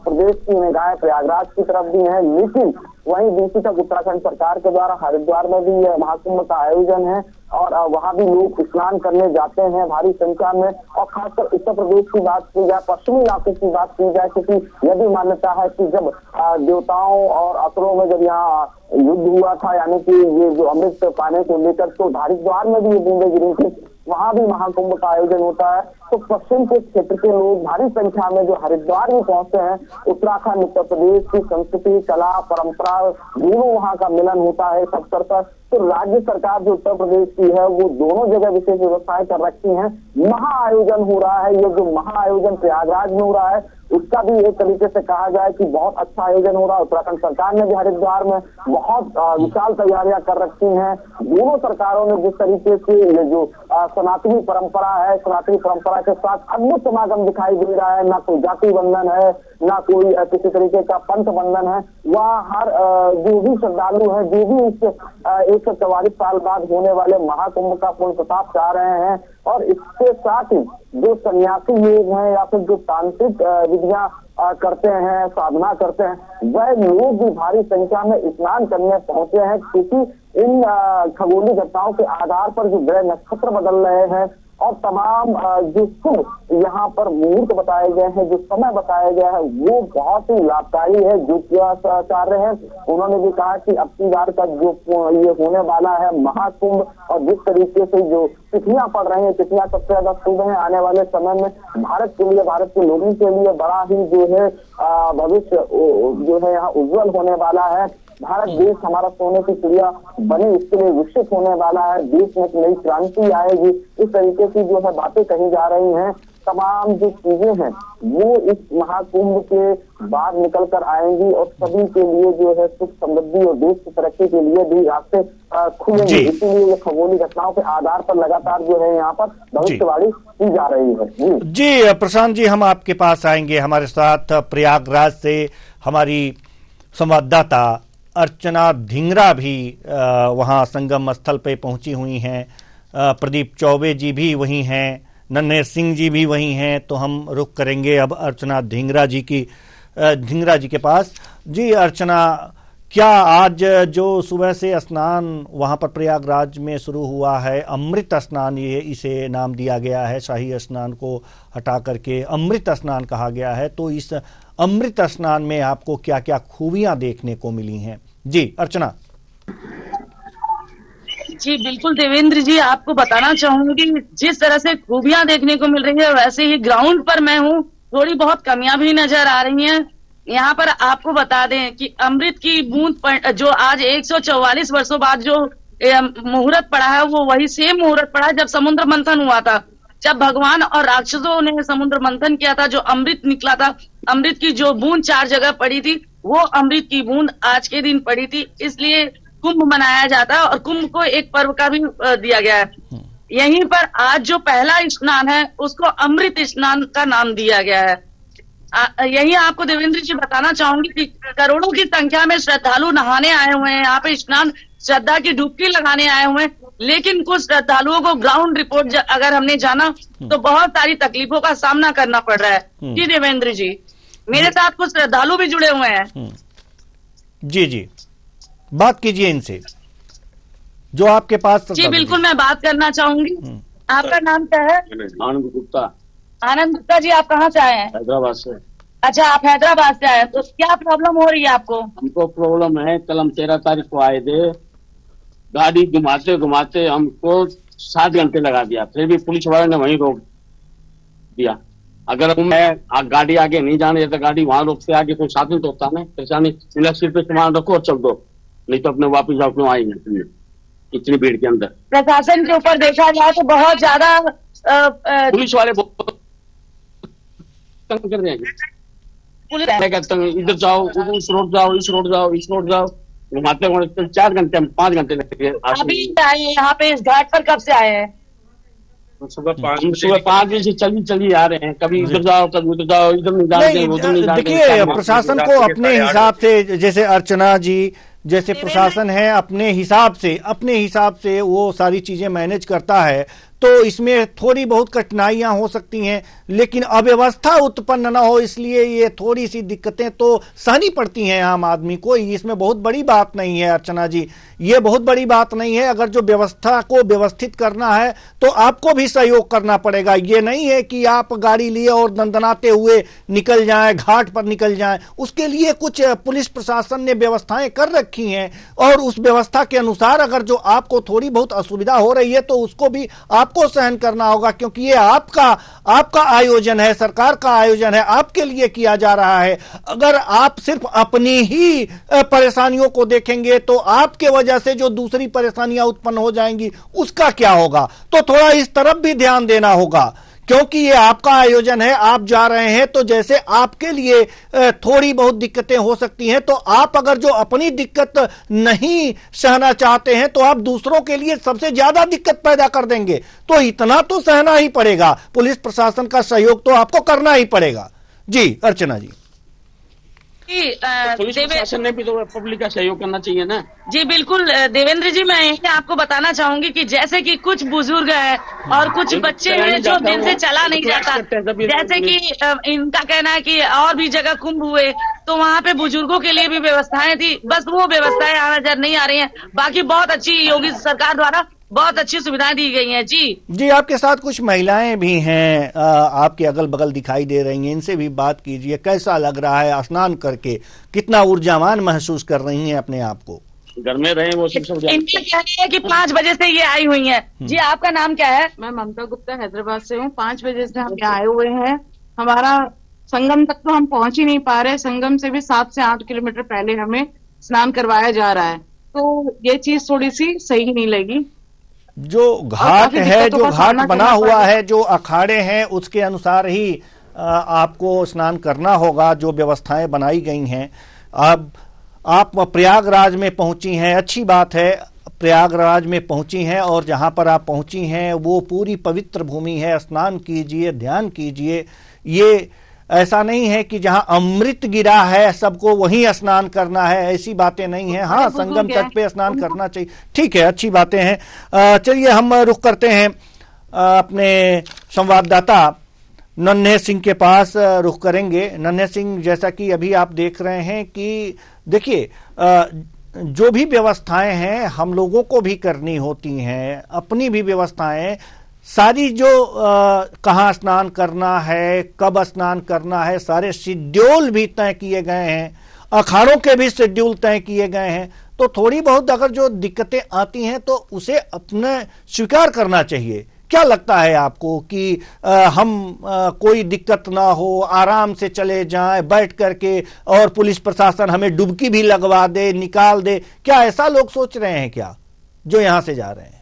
[SPEAKER 9] प्रदेश की निगाहें प्रयागराज की तरफ भी है, लेकिन वहीं दूसरी तक उत्तराखंड सरकार के द्वारा हरिद्वार में भी महाकुंभ का आयोजन है और वहां भी लोग स्नान करने जाते हैं भारी संख्या में। और खासकर उत्तर प्रदेश की बात की जाए, पश्चिमी इलाकों की बात की जाए, क्योंकि यह भी मान्यता है कि जब देवताओं और असुरों में जब यहाँ युद्ध हुआ था यानी कि ये जो अमृत पाने को लेकर, तो हरिद्वार में भी ये बूंदे गिरी थी, वहां भी महाकुंभ का आयोजन होता है। तो पश्चिम के क्षेत्र के लोग भारी संख्या में जो हरिद्वार में पहुंचते हैं, उत्तराखंड उत्तर प्रदेश की संस्कृति, कला, परंपरा दोनों वहां का मिलन होता है इस अवसर पर। तो राज्य सरकार जो उत्तर प्रदेश की है वो दोनों जगह विशेष व्यवस्थाएं कर रखी हैं। महा आयोजन हो रहा है, ये जो महा आयोजन प्रयागराज में हो रहा है उसका भी एक तरीके से कहा जाए कि बहुत अच्छा आयोजन हो रहा है। उत्तराखंड सरकार ने भी हरिद्वार में बहुत विशाल तैयारियां कर रखी हैं। दोनों सरकारों ने जिस तरीके से ये जो सनातनी परंपरा है, सनातनी परंपरा के साथ अद्भुत समागम दिखाई दे रहा है। ना कोई जाति बंधन है, ना कोई किसी तरीके का पंथ बंधन है। वहाँ हर जो भी श्रद्धालु है, जो भी इस 144 साल बाद होने वाले महाकुंभ का पूर्ण प्रताप चाह रहे हैं, और इसके साथ ही जो सन्यासी योग हैं या फिर जो तांत्रिक विधियां करते हैं, साधना करते हैं, वह लोग भी भारी संख्या में स्नान करने पहुंचे हैं, क्योंकि इन खगोलीय घटनाओं के आधार पर जो ग्रह नक्षत्र बदल रहे हैं और तमाम जो शुभ यहाँ पर मुहूर्त बताए गए हैं, जो समय बताया गया है, वो बहुत ही लाभकारी है। जो आचार्य हैं उन्होंने भी कहा कि अब की बार का जो ये होने वाला है महाकुंभ, और जिस तरीके से जो तिथियां पड़ रही हैं, तिथियां सबसे ज्यादा शुभ है, आने वाले समय में भारत के लिए, भारत के लोगों के लिए बड़ा ही जो है भविष्य जो है यहाँ उज्जवल होने वाला है। भारत देश हमारा सोने की चिड़िया बने, इसके लिए विकसित होने वाला है। देश में एक नई क्रांति आएगी, इस तरीके की जो है बातें कही जा रही हैं। तमाम जो चीजें हैं वो इस महाकुंभ के बाद निकल कर आएंगी और सभी के लिए जो है सुख समृद्धि और देश की तरक्की के लिए भी रास्ते खुलेंगे। इसीलिए ये खगोलीय घटनाओं के आधार पर लगातार जो है यहाँ पर भविष्यवाणी की जा रही है।
[SPEAKER 1] जी प्रशांत जी, हम आपके पास आएंगे। हमारे साथ प्रयागराज से हमारी संवाददाता अर्चना धिंगरा भी वहां संगम स्थल पे पहुंची हुई हैं। प्रदीप चौबे जी भी वहीं हैं, नन्हेर सिंह जी भी वहीं हैं। तो हम रुक करेंगे अब अर्चना धिंगरा जी के पास। जी अर्चना, क्या आज जो सुबह से स्नान वहां पर प्रयागराज में शुरू हुआ है, अमृत स्नान ये इसे नाम दिया गया है, शाही स्नान को हटा करके अमृत स्नान कहा गया है, तो इस अमृत स्नान में आपको क्या क्या खूबियां देखने को मिली हैं? जी अर्चना।
[SPEAKER 10] जी बिल्कुल देवेंद्र जी, आपको बताना चाहूंगी जिस तरह से खूबियां देखने को मिल रही है, वैसे ही ग्राउंड पर मैं हूँ, थोड़ी बहुत कमियां भी नजर आ रही हैं। यहाँ पर आपको बता दें कि अमृत की बूंद जो आज 144 वर्षों बाद जो मुहूर्त पड़ा है, वो वही सेम मुहूर्त पड़ा है जब समुद्र मंथन हुआ था, जब भगवान और राक्षसों ने समुद्र मंथन किया था, जो अमृत निकला था, अमृत की जो बूंद 4 जगह पड़ी थी, वो अमृत की बूंद आज के दिन पड़ी थी। इसलिए कुंभ मनाया जाता है और कुंभ को एक पर्व का भी दिया गया है। यहीं पर आज जो पहला स्नान है उसको अमृत स्नान का नाम दिया गया है। यही आपको देवेंद्र जी बताना चाहूंगी कि करोड़ों की संख्या में श्रद्धालु नहाने आए हुए हैं, यहाँ पे स्नान श्रद्धा की डुबकी लगाने आए हुए हैं। लेकिन कुछ श्रद्धालुओं को ग्राउंड रिपोर्ट अगर हमने जाना तो बहुत सारी तकलीफों का सामना करना पड़ रहा है। जी देवेंद्र जी, मेरे साथ कुछ श्रद्धालु भी जुड़े हुए हैं।
[SPEAKER 1] जी जी, बात कीजिए इनसे जो आपके पास।
[SPEAKER 10] जी बिल्कुल, मैं बात करना चाहूंगी। आपका नाम क्या है?
[SPEAKER 11] आनंद गुप्ता।
[SPEAKER 10] आनंद गुप्ता जी, आप कहाँ से आए हैं?
[SPEAKER 11] हैदराबाद से।
[SPEAKER 10] अच्छा, आप हैदराबाद से आए हैं, तो क्या प्रॉब्लम हो रही है आपको?
[SPEAKER 11] हमको प्रॉब्लम है, कल हम 13 तारीख को आए थे, गाड़ी घुमाते घुमाते हमको 7 घंटे लगा दिया, फिर भी पुलिस वाले ने वहीं रोक दिया। अगर मैं गाड़ी आगे नहीं जाने देता, गाड़ी वहां रोकते, आगे कोई साधन तो होता ना, परेशानी सीट पे सामान रखो और चल दो, नहीं तो अपने वापिस जाओ, क्यों आएंगे इतनी भीड़ के अंदर।
[SPEAKER 10] प्रशासन के ऊपर देखा जाए तो बहुत ज्यादा
[SPEAKER 11] पुलिस वाले तंग कर रहे हैं। इधर जाओ, उस रोड जाओ, इस रोड जाओ, इस रोड जाओ, घुमाते घुमाते 4 घंटे 5 घंटे लगते।
[SPEAKER 10] अभी आए यहाँ पे इस घाट पर कब से आए हैं?
[SPEAKER 11] सुबह 5 बजे से चली आ रहे हैं, कभी इधर जाओ, कभी उधर जाओ, इधर नहीं जाते, उधर नहीं जाते।
[SPEAKER 1] देखिए प्रशासन को अपने हिसाब से, जैसे अर्चना जी जैसे प्रशासन है अपने हिसाब से वो सारी चीजें मैनेज करता है, तो इसमें थोड़ी बहुत कठिनाइयां हो सकती हैं, लेकिन अव्यवस्था उत्पन्न न हो, इसलिए ये थोड़ी सी दिक्कतें तो सहनी पड़ती हैं आम आदमी को। इसमें बहुत बड़ी बात नहीं है अर्चना जी, ये बहुत बड़ी बात नहीं है। अगर जो व्यवस्था को व्यवस्थित करना है तो आपको भी सहयोग करना पड़ेगा। ये नहीं है कि आप गाड़ी लिए और दंदनाते हुए निकल जाएं, घाट पर निकल जाएं। उसके लिए कुछ पुलिस प्रशासन ने व्यवस्थाएं कर रखी हैं, और उस व्यवस्था के अनुसार अगर जो आपको थोड़ी बहुत असुविधा हो रही है तो उसको भी आपको सहन करना होगा, क्योंकि ये आपका आयोजन है, सरकार का आयोजन है, आपके लिए किया जा रहा है। अगर आप सिर्फ अपनी ही परेशानियों को देखेंगे तो आपके वजह से जो दूसरी परेशानियां उत्पन्न हो जाएंगी उसका क्या होगा। तो थोड़ा इस तरफ भी ध्यान देना होगा, क्योंकि ये आपका आयोजन है, आप जा रहे हैं, तो जैसे आपके लिए थोड़ी बहुत दिक्कतें हो सकती हैं, तो आप अगर जो अपनी दिक्कत नहीं सहना चाहते हैं तो आप दूसरों के लिए सबसे ज्यादा दिक्कत पैदा कर देंगे। तो इतना तो सहना ही पड़ेगा, पुलिस प्रशासन का सहयोग तो आपको करना ही पड़ेगा। जी अर्चना जी।
[SPEAKER 11] पुलिस प्रशासन ने भी तो पब्लिक का सहयोग करना चाहिए ना।
[SPEAKER 10] जी बिल्कुल देवेंद्र जी, मैं यही आपको बताना चाहूंगी कि जैसे कि कुछ बुजुर्ग हैं और कुछ बच्चे हैं जो दिन से चला नहीं जाता, जैसे कि इनका कहना है कि और भी जगह कुंभ हुए तो वहाँ पे बुजुर्गों के लिए भी व्यवस्थाएं थी, बस वो व्यवस्थाएं यहाँ नजर नहीं आ रही हैं। बाकी बहुत अच्छी योगी सरकार द्वारा बहुत अच्छी सुविधाएं दी गई हैं। जी
[SPEAKER 1] आपके साथ कुछ महिलाएं भी हैं, आपके अगल बगल दिखाई दे रही हैं, इनसे भी बात कीजिए। कैसा लग रहा है स्नान करके, कितना ऊर्जावान महसूस कर रही हैं अपने आप को?
[SPEAKER 11] घर में रहे वो सब
[SPEAKER 10] इनका कहना है कि 5 बजे से ये आई हुई हैं। जी आपका नाम क्या है?
[SPEAKER 12] मैं ममता गुप्ता हैदराबाद से हूँ। 5 बजे से हम यहाँ आए हुए हैं। हमारा संगम तक तो हम पहुंच ही नहीं पा रहे, संगम से भी 7 से 8 किलोमीटर पहले हमें स्नान करवाया जा रहा है, तो ये चीज थोड़ी सी सही नहीं लगी।
[SPEAKER 1] जो घाट है, जो घाट बना हुआ है, जो अखाड़े हैं, उसके अनुसार ही आपको स्नान करना होगा, जो व्यवस्थाएं बनाई गई हैं। अब आप प्रयागराज में पहुंची हैं, अच्छी बात है, प्रयागराज में पहुंची हैं और जहां पर आप पहुंची हैं वो पूरी पवित्र भूमि है। स्नान कीजिए, ध्यान कीजिए। ये ऐसा नहीं है कि जहां अमृत गिरा है सबको वहीं स्नान करना है, ऐसी बातें नहीं है। हाँ, संगम तट पे स्नान करना चाहिए, ठीक है, अच्छी बातें हैं। चलिए हम रुख करते हैं अपने संवाददाता नन्हे सिंह के पास रुख करेंगे। नन्हे सिंह, जैसा कि अभी आप देख रहे हैं कि देखिए जो भी व्यवस्थाएं हैं हम लोगों को भी करनी होती हैं, अपनी भी व्यवस्थाएं सारी, जो कहाँ स्नान करना है, कब स्नान करना है, सारे शेड्यूल भी तय किए गए हैं, अखाड़ों के भी शेड्यूल तय किए गए हैं। तो थोड़ी बहुत अगर जो दिक्कतें आती हैं तो उसे अपने स्वीकार करना चाहिए। क्या लगता है आपको कि हम कोई दिक्कत ना हो, आराम से चले जाएं बैठ करके, और पुलिस प्रशासन हमें डुबकी भी लगवा दे, निकाल दे? क्या ऐसा लोग सोच रहे हैं क्या जो यहाँ से जा रहे हैं?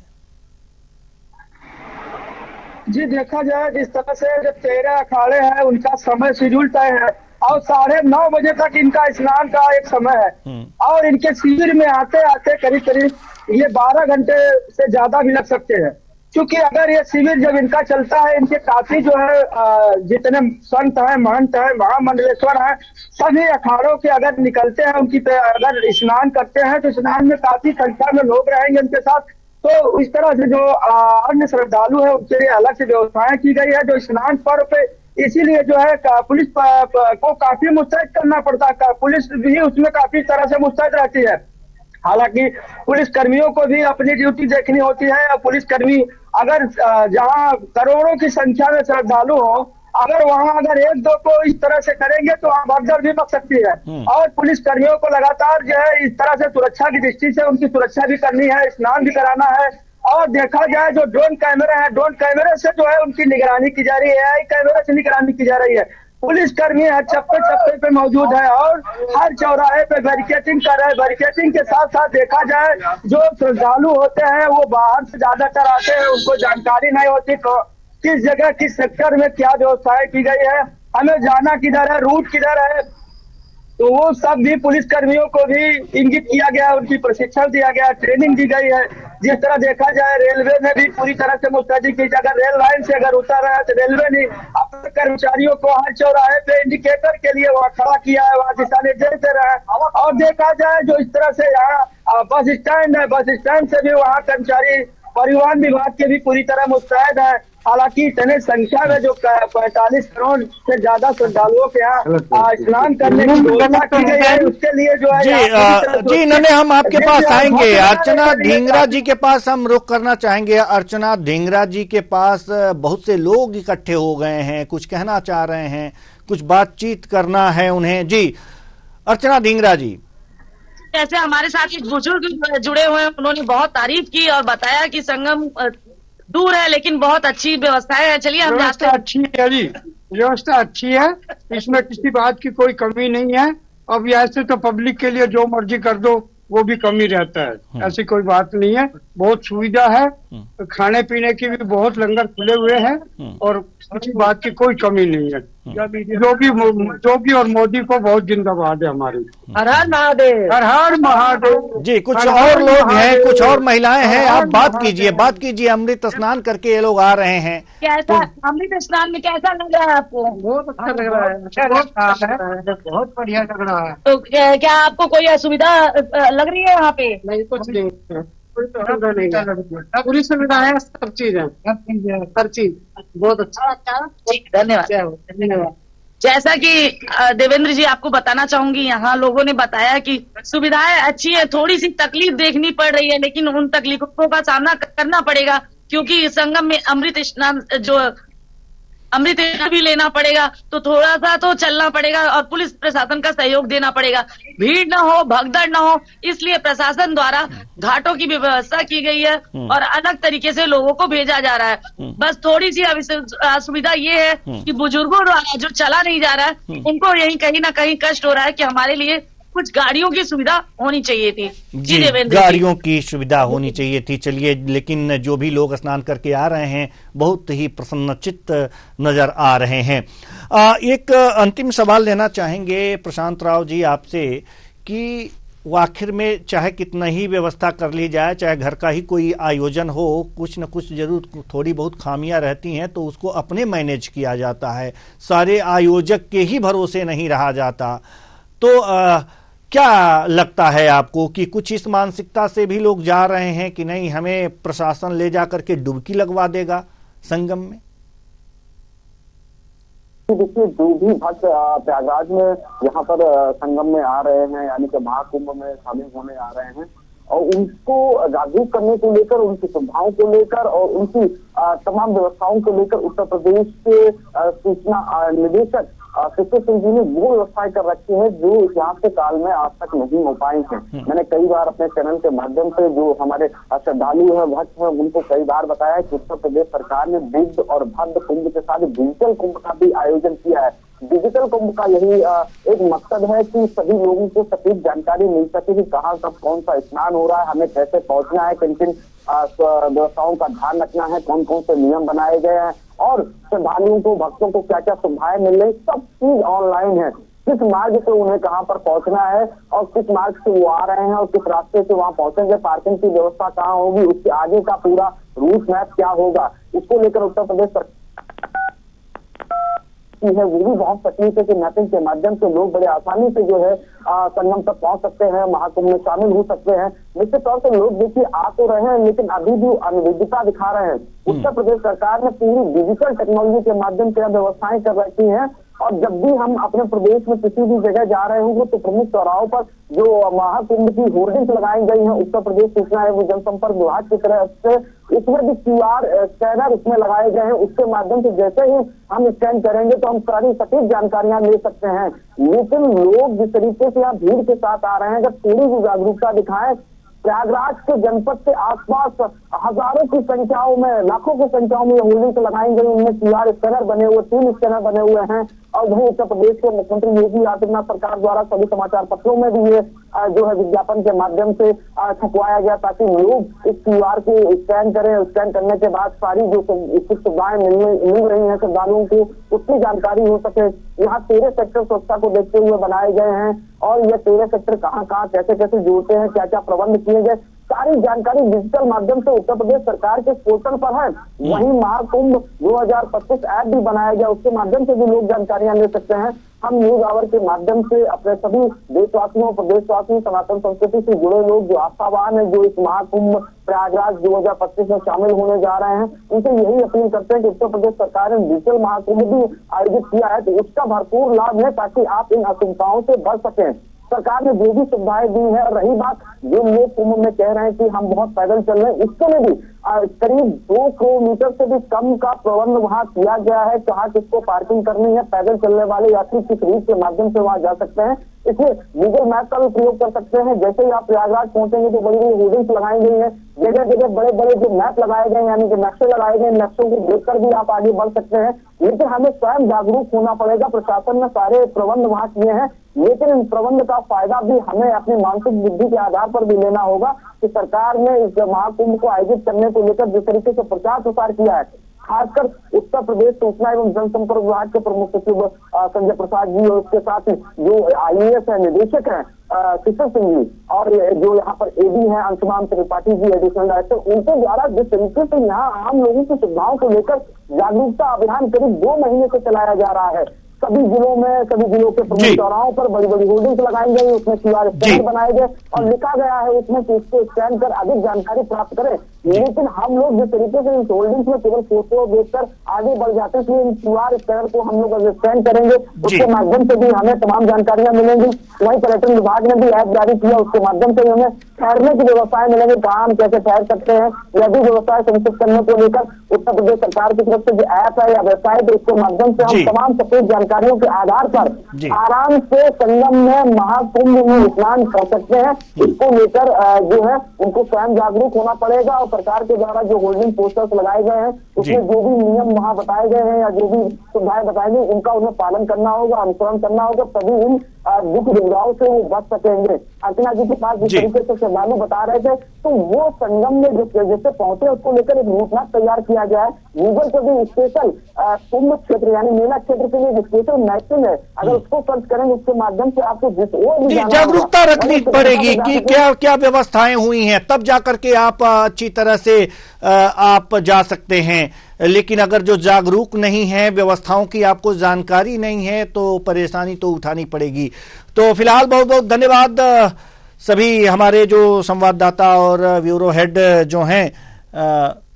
[SPEAKER 8] जी देखा जाए जिस तरह से जो 13 अखाड़े हैं उनका समय शेड्यूल तय है और 9:30 बजे तक इनका स्नान का एक समय है, और इनके शिविर में आते आते करीब करीब ये 12 घंटे से ज्यादा भी लग सकते हैं। क्योंकि अगर ये शिविर जब इनका चलता है, इनके काफी जो है जितने संत हैं, महंत हैं, महामंडलेश्वर हैं, सभी अखाड़ों के अगर निकलते हैं, उनकी अगर स्नान करते हैं तो स्नान में काफी संख्या में लोग रहेंगे उनके साथ। तो इस तरह से जो अन्य श्रद्धालु है उनके लिए अलग से व्यवस्थाएं की गई है। जो स्नान पर्व पे इसीलिए जो है पुलिस को काफी मुस्तैद करना पड़ता है, पुलिस भी उसमें काफी तरह से मुस्तैद रहती है। हालांकि पुलिस कर्मियों को भी अपनी ड्यूटी देखनी होती है। पुलिस कर्मी अगर जहां करोड़ों की संख्या में श्रद्धालु हो, अगर वहां अगर 1-2 को इस तरह से करेंगे तो भगदड़ भी बच सकती है। और पुलिस कर्मियों को लगातार जो है इस तरह से सुरक्षा की दृष्टि से उनकी सुरक्षा भी करनी है, स्नान भी कराना है। और देखा जाए जो ड्रोन कैमरे हैं, ड्रोन कैमरे से जो है उनकी निगरानी की जा रही है, AI कैमरे से निगरानी की जा रही है। पुलिस कर्मी हर चप्पे पे मौजूद है और हर चौराहे पे बैरिकेडिंग कर रहे हैं। बैरिकेडिंग के साथ साथ देखा जाए जो श्रद्धालु होते हैं वो बाहर से ज्यादातर आते हैं, उनको जानकारी नहीं होती किस जगह किस सेक्टर में क्या व्यवस्थाएं की गई है, हमें जाना किधर है, रूट किधर है। तो वो सब भी पुलिस कर्मियों को भी इंगित किया गया, उनकी प्रशिक्षण दिया गया, ट्रेनिंग दी गई है। जिस तरह देखा जाए रेलवे ने भी पूरी तरह से मुस्तैदी की। अगर रेल लाइन से अगर उतर रहा है तो रेलवे ने अपने कर्मचारियों को हर चौराहे पे इंडिकेटर के लिए वहाँ खड़ा किया है, वहाँ दिशा निर्देश दे रहा है। और देखा जाए जो इस तरह से यहाँ बस स्टैंड है, बस स्टैंड से भी वहाँ कर्मचारी परिवहन विभाग के भी पूरी तरह मुस्तैद है। हालांकि इतने संख्या में जो 45 करोड़ से ज्यादा श्रद्धालुओं के यहाँ स्नान करने की व्यवस्था की गई है, उसके लिए जो है
[SPEAKER 1] जी नन्हे, हम आपके पास आएंगे। अर्चना ढींगरा जी के पास हम रुख करना चाहेंगे। अर्चना ढींगरा जी के पास बहुत से लोग इकट्ठे हो गए हैं, कुछ कहना चाह रहे हैं, कुछ बातचीत करना है उन्हें। जी अर्चना ढींगरा जी।
[SPEAKER 10] जैसे हमारे साथ एक बुजुर्ग जुड़े हुए हैं, उन्होंने बहुत तारीफ की और बताया कि संगम दूर है लेकिन बहुत अच्छी व्यवस्थाएं है। चलिए हम
[SPEAKER 13] व्यवस्था अच्छी है जी, व्यवस्था अच्छी है, इसमें किसी बात की कोई कमी नहीं है। अब ऐसे तो पब्लिक के लिए जो मर्जी कर दो, वो भी कमी रहता है। ऐसी कोई बात नहीं है, बहुत सुविधा है, खाने पीने की भी बहुत लंगर खुले हुए हैं और किसी बात की कोई कमी नहीं है। योगी और मोदी को बहुत जिंदाबाद है हमारी।
[SPEAKER 10] हर हर महादेव,
[SPEAKER 13] हर हर महादेव।
[SPEAKER 1] जी, कुछ और लोग हैं, कुछ और महिलाएं हैं, आप बात कीजिए। अमृत स्नान करके ये लोग आ रहे हैं,
[SPEAKER 10] कैसा अमृत स्नान में कैसा लग रहा है आपको?
[SPEAKER 13] बहुत अच्छा लग रहा है, बहुत बढ़िया लग रहा है।
[SPEAKER 10] तो क्या आपको कोई असुविधा लग रही है वहाँ पे?
[SPEAKER 13] नहीं, कुछ नहीं, कोई तो सुविधा नहीं, पूरी सुविधा है, सब चीज है, हर चीज बहुत अच्छा।
[SPEAKER 10] ठीक, धन्यवाद। जैसा कि देवेंद्र जी आपको बताना चाहूंगी, यहाँ लोगों ने बताया कि सुविधाएं अच्छी है, थोड़ी सी तकलीफ देखनी पड़ रही है, लेकिन उन तकलीफों का सामना करना पड़ेगा क्योंकि संगम में अमृत स्नान भी लेना पड़ेगा, तो थोड़ा सा तो चलना पड़ेगा और पुलिस प्रशासन का सहयोग देना पड़ेगा। भीड़ न हो, भगदड़ न हो, इसलिए प्रशासन द्वारा घाटों की व्यवस्था की गई है और अलग तरीके से लोगों को भेजा जा रहा है। बस थोड़ी सी असुविधा ये है कि बुजुर्गों द्वारा जो चला नहीं जा रहा है, उनको यही कहीं ना कहीं कष्ट हो रहा है कि हमारे लिए कुछ गाड़ियों की सुविधा होनी चाहिए थी।
[SPEAKER 1] जी, गाड़ियों की सुविधा होनी चाहिए थी। चलिए, लेकिन जो भी लोग स्नान करके आ रहे हैं बहुत ही प्रसन्नचित्त नजर आ रहे हैं। एक अंतिम सवाल लेना चाहेंगे प्रशांत राव जी आपसे कि आखिर में चाहे कितना ही व्यवस्था कर ली जाए, चाहे घर का ही कोई आयोजन हो, कुछ न कुछ जरूर थोड़ी बहुत खामियां रहती हैं, तो उसको अपने मैनेज किया जाता है, सारे आयोजक के ही भरोसे नहीं रहा जाता। तो क्या लगता है आपको कि कुछ इस मानसिकता से भी लोग जा रहे हैं कि नहीं, हमें प्रशासन ले जा करके डुबकी लगवा देगा संगम में?
[SPEAKER 9] देखिए, जो भी भक्त प्रयागराज में यहाँ पर संगम में आ रहे हैं, यानी कि महाकुंभ में शामिल होने आ रहे हैं, और उनको जागरूक करने को लेकर, उनकी सुविधाओं को लेकर और उनकी तमाम व्यवस्थाओं को लेकर उत्तर प्रदेश के सूचना निदेशक कृष्ण सिंह जी ने वो व्यवस्थाएं कर रखी है जो इतिहास के काल में आज तक नहीं हो पाई हैं। मैंने कई बार अपने चैनल के माध्यम से जो हमारे श्रद्धालु हैं, भक्त हैं, उनको कई बार बताया कि उत्तर प्रदेश सरकार ने दिव्य और भव्य कुंभ के साथ डिजिटल कुंभ का भी आयोजन किया है। डिजिटल कुंभ का यही एक मकसद है कि सभी लोगों को सटीक जानकारी मिल सके कि कहाँ कब कौन सा स्नान हो रहा है, हमें कैसे पहुंचना है, किन किन व्यवस्थाओं का ध्यान रखना है, कौन कौन से नियम बनाए गए हैं और श्रद्धालुओं को, भक्तों को क्या क्या सुविधाएं मिल रही, सब चीज ऑनलाइन है। किस मार्ग से उन्हें कहाँ पर पहुंचना है और किस मार्ग से वो आ रहे हैं और किस रास्ते से वहां पहुंचेंगे, पार्किंग की व्यवस्था कहाँ होगी, उसके आगे का पूरा रूट मैप क्या होगा, इसको लेकर उत्तर प्रदेश सरकार है वो भी बहुत तकलीफ है कि मैपिंग के माध्यम से लोग बड़े आसानी से जो है संगम तक पहुंच सकते हैं, महाकुंभ में शामिल हो सकते हैं। निश्चित तौर से लोग देखिए आ तो रहे हैं, लेकिन अभी भी अनिविधता दिखा रहे हैं। उत्तर प्रदेश सरकार ने पूरी डिजिटल टेक्नोलॉजी के माध्यम से व्यवस्थाएं कर रखी हैं और जब भी हम अपने प्रदेश में किसी भी जगह जा रहे होंगे तो प्रमुख चौराहों पर जो महाकुंभ की होर्डिंग्स लगाई गई हैं उत्तर प्रदेश सूचना एवं जनसंपर्क विभाग की तरफ से, इसमें भी QR स्कैनर उसमें लगाए गए हैं। उसके माध्यम से जैसे ही हम स्कैन करेंगे तो हम सारी सटीक जानकारियां ले सकते हैं। लेकिन लोग जिस तरीके से यहाँ भीड़ के साथ आ रहे हैं, अगर थोड़ी भी जागरूकता दिखाएं, प्रयागराज के जनपद के आसपास हजारों की संख्याओं में, लाखों की संख्याओं में होर्डिंग्स लगाई गई, उनमें QR स्कैनर बने हुए, 3 स्कैनर बने हुए हैं। और वहीं उत्तर प्रदेश के मुख्यमंत्री योगी आदित्यनाथ सरकार द्वारा सभी समाचार पत्रों में भी ये जो है विज्ञापन के माध्यम से छपवाया गया ताकि लोग इस QR को स्कैन करें। स्कैन करने के बाद सारी जो सुविधाएं मिल रही हैं श्रद्धालुओं को, उसकी जानकारी हो सके। यहाँ 13 सेक्टर स्वच्छता को देखते हुए बनाए गए हैं और ये 13 सेक्टर कहाँ कहाँ कैसे कैसे जोड़ते हैं, क्या क्या प्रबंध किए गए, सारी जानकारी डिजिटल माध्यम से उत्तर प्रदेश सरकार के पोर्टल पर है। वहीं महाकुंभ 2025 ऐप भी बनाया गया, उसके माध्यम से भी लोग जानकारियां ले सकते हैं। हम न्यूज आवर के माध्यम से अपने सभी देशवासियों, प्रदेशवासियों, सनातन संस्कृति से जुड़े लोग जो आस्थावान है, जो इस महाकुंभ प्रयागराज 2025 में शामिल होने जा रहे हैं, उनसे यही अपील करते हैं कि उत्तर प्रदेश सरकार ने डिजिटल महाकुंभ भी आयोजित किया है तो उसका भरपूर लाभ है ताकि आप इन असुविधाओं से बच सकें। सरकार ने जो भी सुविधाएं दी है, और रही बात जो लोग कुंभ में कह रहे हैं कि हम बहुत पैदल चल रहे हैं, उसके में भी करीब 2 किलोमीटर से भी कम का प्रबंध वहां किया गया है। कहाँ किसको पार्किंग करनी है, पैदल चलने वाले यात्री किस रूट के माध्यम से वहां जा सकते हैं, इसलिए गूगल मैप का भी प्रयोग कर सकते हैं। जैसे ही आप प्रयागराज पहुंचेंगे तो बड़ी बड़ी होर्डिंग्स लगाई गई है, जगह जगह बड़े बड़े जो मैप लगाए गए यानी कि नक्शे लगाए गए, नक्शों को देखकर भी आप आगे बढ़ सकते हैं। लेकिन हमें स्वयं जागरूक होना पड़ेगा। प्रशासन ने सारे प्रबंध वहां किए हैं, लेकिन इन प्रबंध का फायदा भी हमें अपनी मानसिक बुद्धि के आधार पर भी लेना होगा कि सरकार ने इस महाकुंभ को आयोजित करने को लेकर जिस तरीके से प्रचार प्रसार किया है, खासकर उत्तर प्रदेश सूचना एवं जनसंपर्क विभाग के प्रमुख सचिव संजय प्रसाद जी और उसके साथ जो IAS है निदेशक हैं किशन सिंह जी और जो यहाँ पर AD है अंशुमान त्रिपाठी जी एडिशनल डायरेक्टर, उनके द्वारा जिस तरीके से यहाँ आम लोगों की सुविधाओं को लेकर जागरूकता अभियान करीब 2 महीने से चलाया जा रहा है। सभी जिलों में, सभी जिलों के प्रमुख चौराहों पर बड़ी बड़ी होर्डिंग्स लगाई गई, उसमें QR स्कैनर बनाए गए और लिखा गया है उसमें कि इसको स्कैन कर अधिक जानकारी प्राप्त करें। लेकिन हम लोग जिस तरीके से इस होर्डिंग्स में केवल फोटो देखकर आगे बढ़ जाते हैं, इसलिए इन QR स्कैनर को हम लोग अगर स्कैन करेंगे उसके माध्यम से भी हमें तमाम जानकारियां मिलेंगी। वहीं पर्यटन विभाग ने भी ऐप जारी किया, उसके माध्यम से हमें ठहरने की व्यवस्थाएं मिलेंगी, कहाँ हम कैसे ठहर सकते हैं, यह भी व्यवस्थाएं सुनिश्चित करने को लेकर उत्तर प्रदेश सरकार की तरफ से जो ऐप है या वेबसाइट है उसके माध्यम से हम तमाम सफेद जानकारियों के आधार पर आराम से संगम में महाकुंभ में स्नान कर सकते हैं। इसको लेकर जो है उनको स्वयं जागरूक होना पड़ेगा और सरकार के द्वारा जो होल्डिंग पोस्टर्स लगाए गए हैं उसमें जो भी नियम वहां बताए गए हैं या जो भी सुविधाएं बताई गई उनका उन्हें पालन करना होगा, अनुसरण करना होगा, तभी इन दुख दुविधाओं से वो बच सकेंगे। अर्चना जी के पास जिस तरीके से श्रद्धालु बता रहे थे तो वो संगम में जिससे पहुंचे उसको लेकर एक रूट मैप तैयार किया गया है। गूगल पर भी स्पेशल कुंभ क्षेत्र यानी मेला क्षेत्र के लिए स्पेशल मैपिंग है, अगर उसको सर्च करेंगे उसके माध्यम से आपको जिस और भी
[SPEAKER 1] जागरूकता रखनी पड़ेगी कि क्या क्या व्यवस्थाएं हुई हैं, तब जाकर के आप अच्छी तरह से आप जा सकते हैं। लेकिन अगर जो जागरूक नहीं है, व्यवस्थाओं की आपको जानकारी नहीं है तो परेशानी तो उठानी पड़ेगी। तो फिलहाल बहुत बहुत धन्यवाद सभी हमारे जो संवाददाता और ब्यूरो हेड जो हैं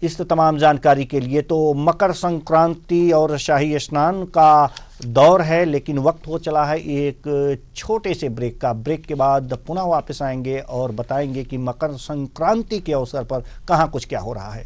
[SPEAKER 1] इस तमाम जानकारी के लिए। तो मकर संक्रांति और शाही स्नान का दौर है, लेकिन वक्त हो चला है एक छोटे से ब्रेक का। ब्रेक के बाद पुनः वापस आएंगे और बताएंगे कि मकर संक्रांति के अवसर पर कहाँ कुछ क्या हो रहा है।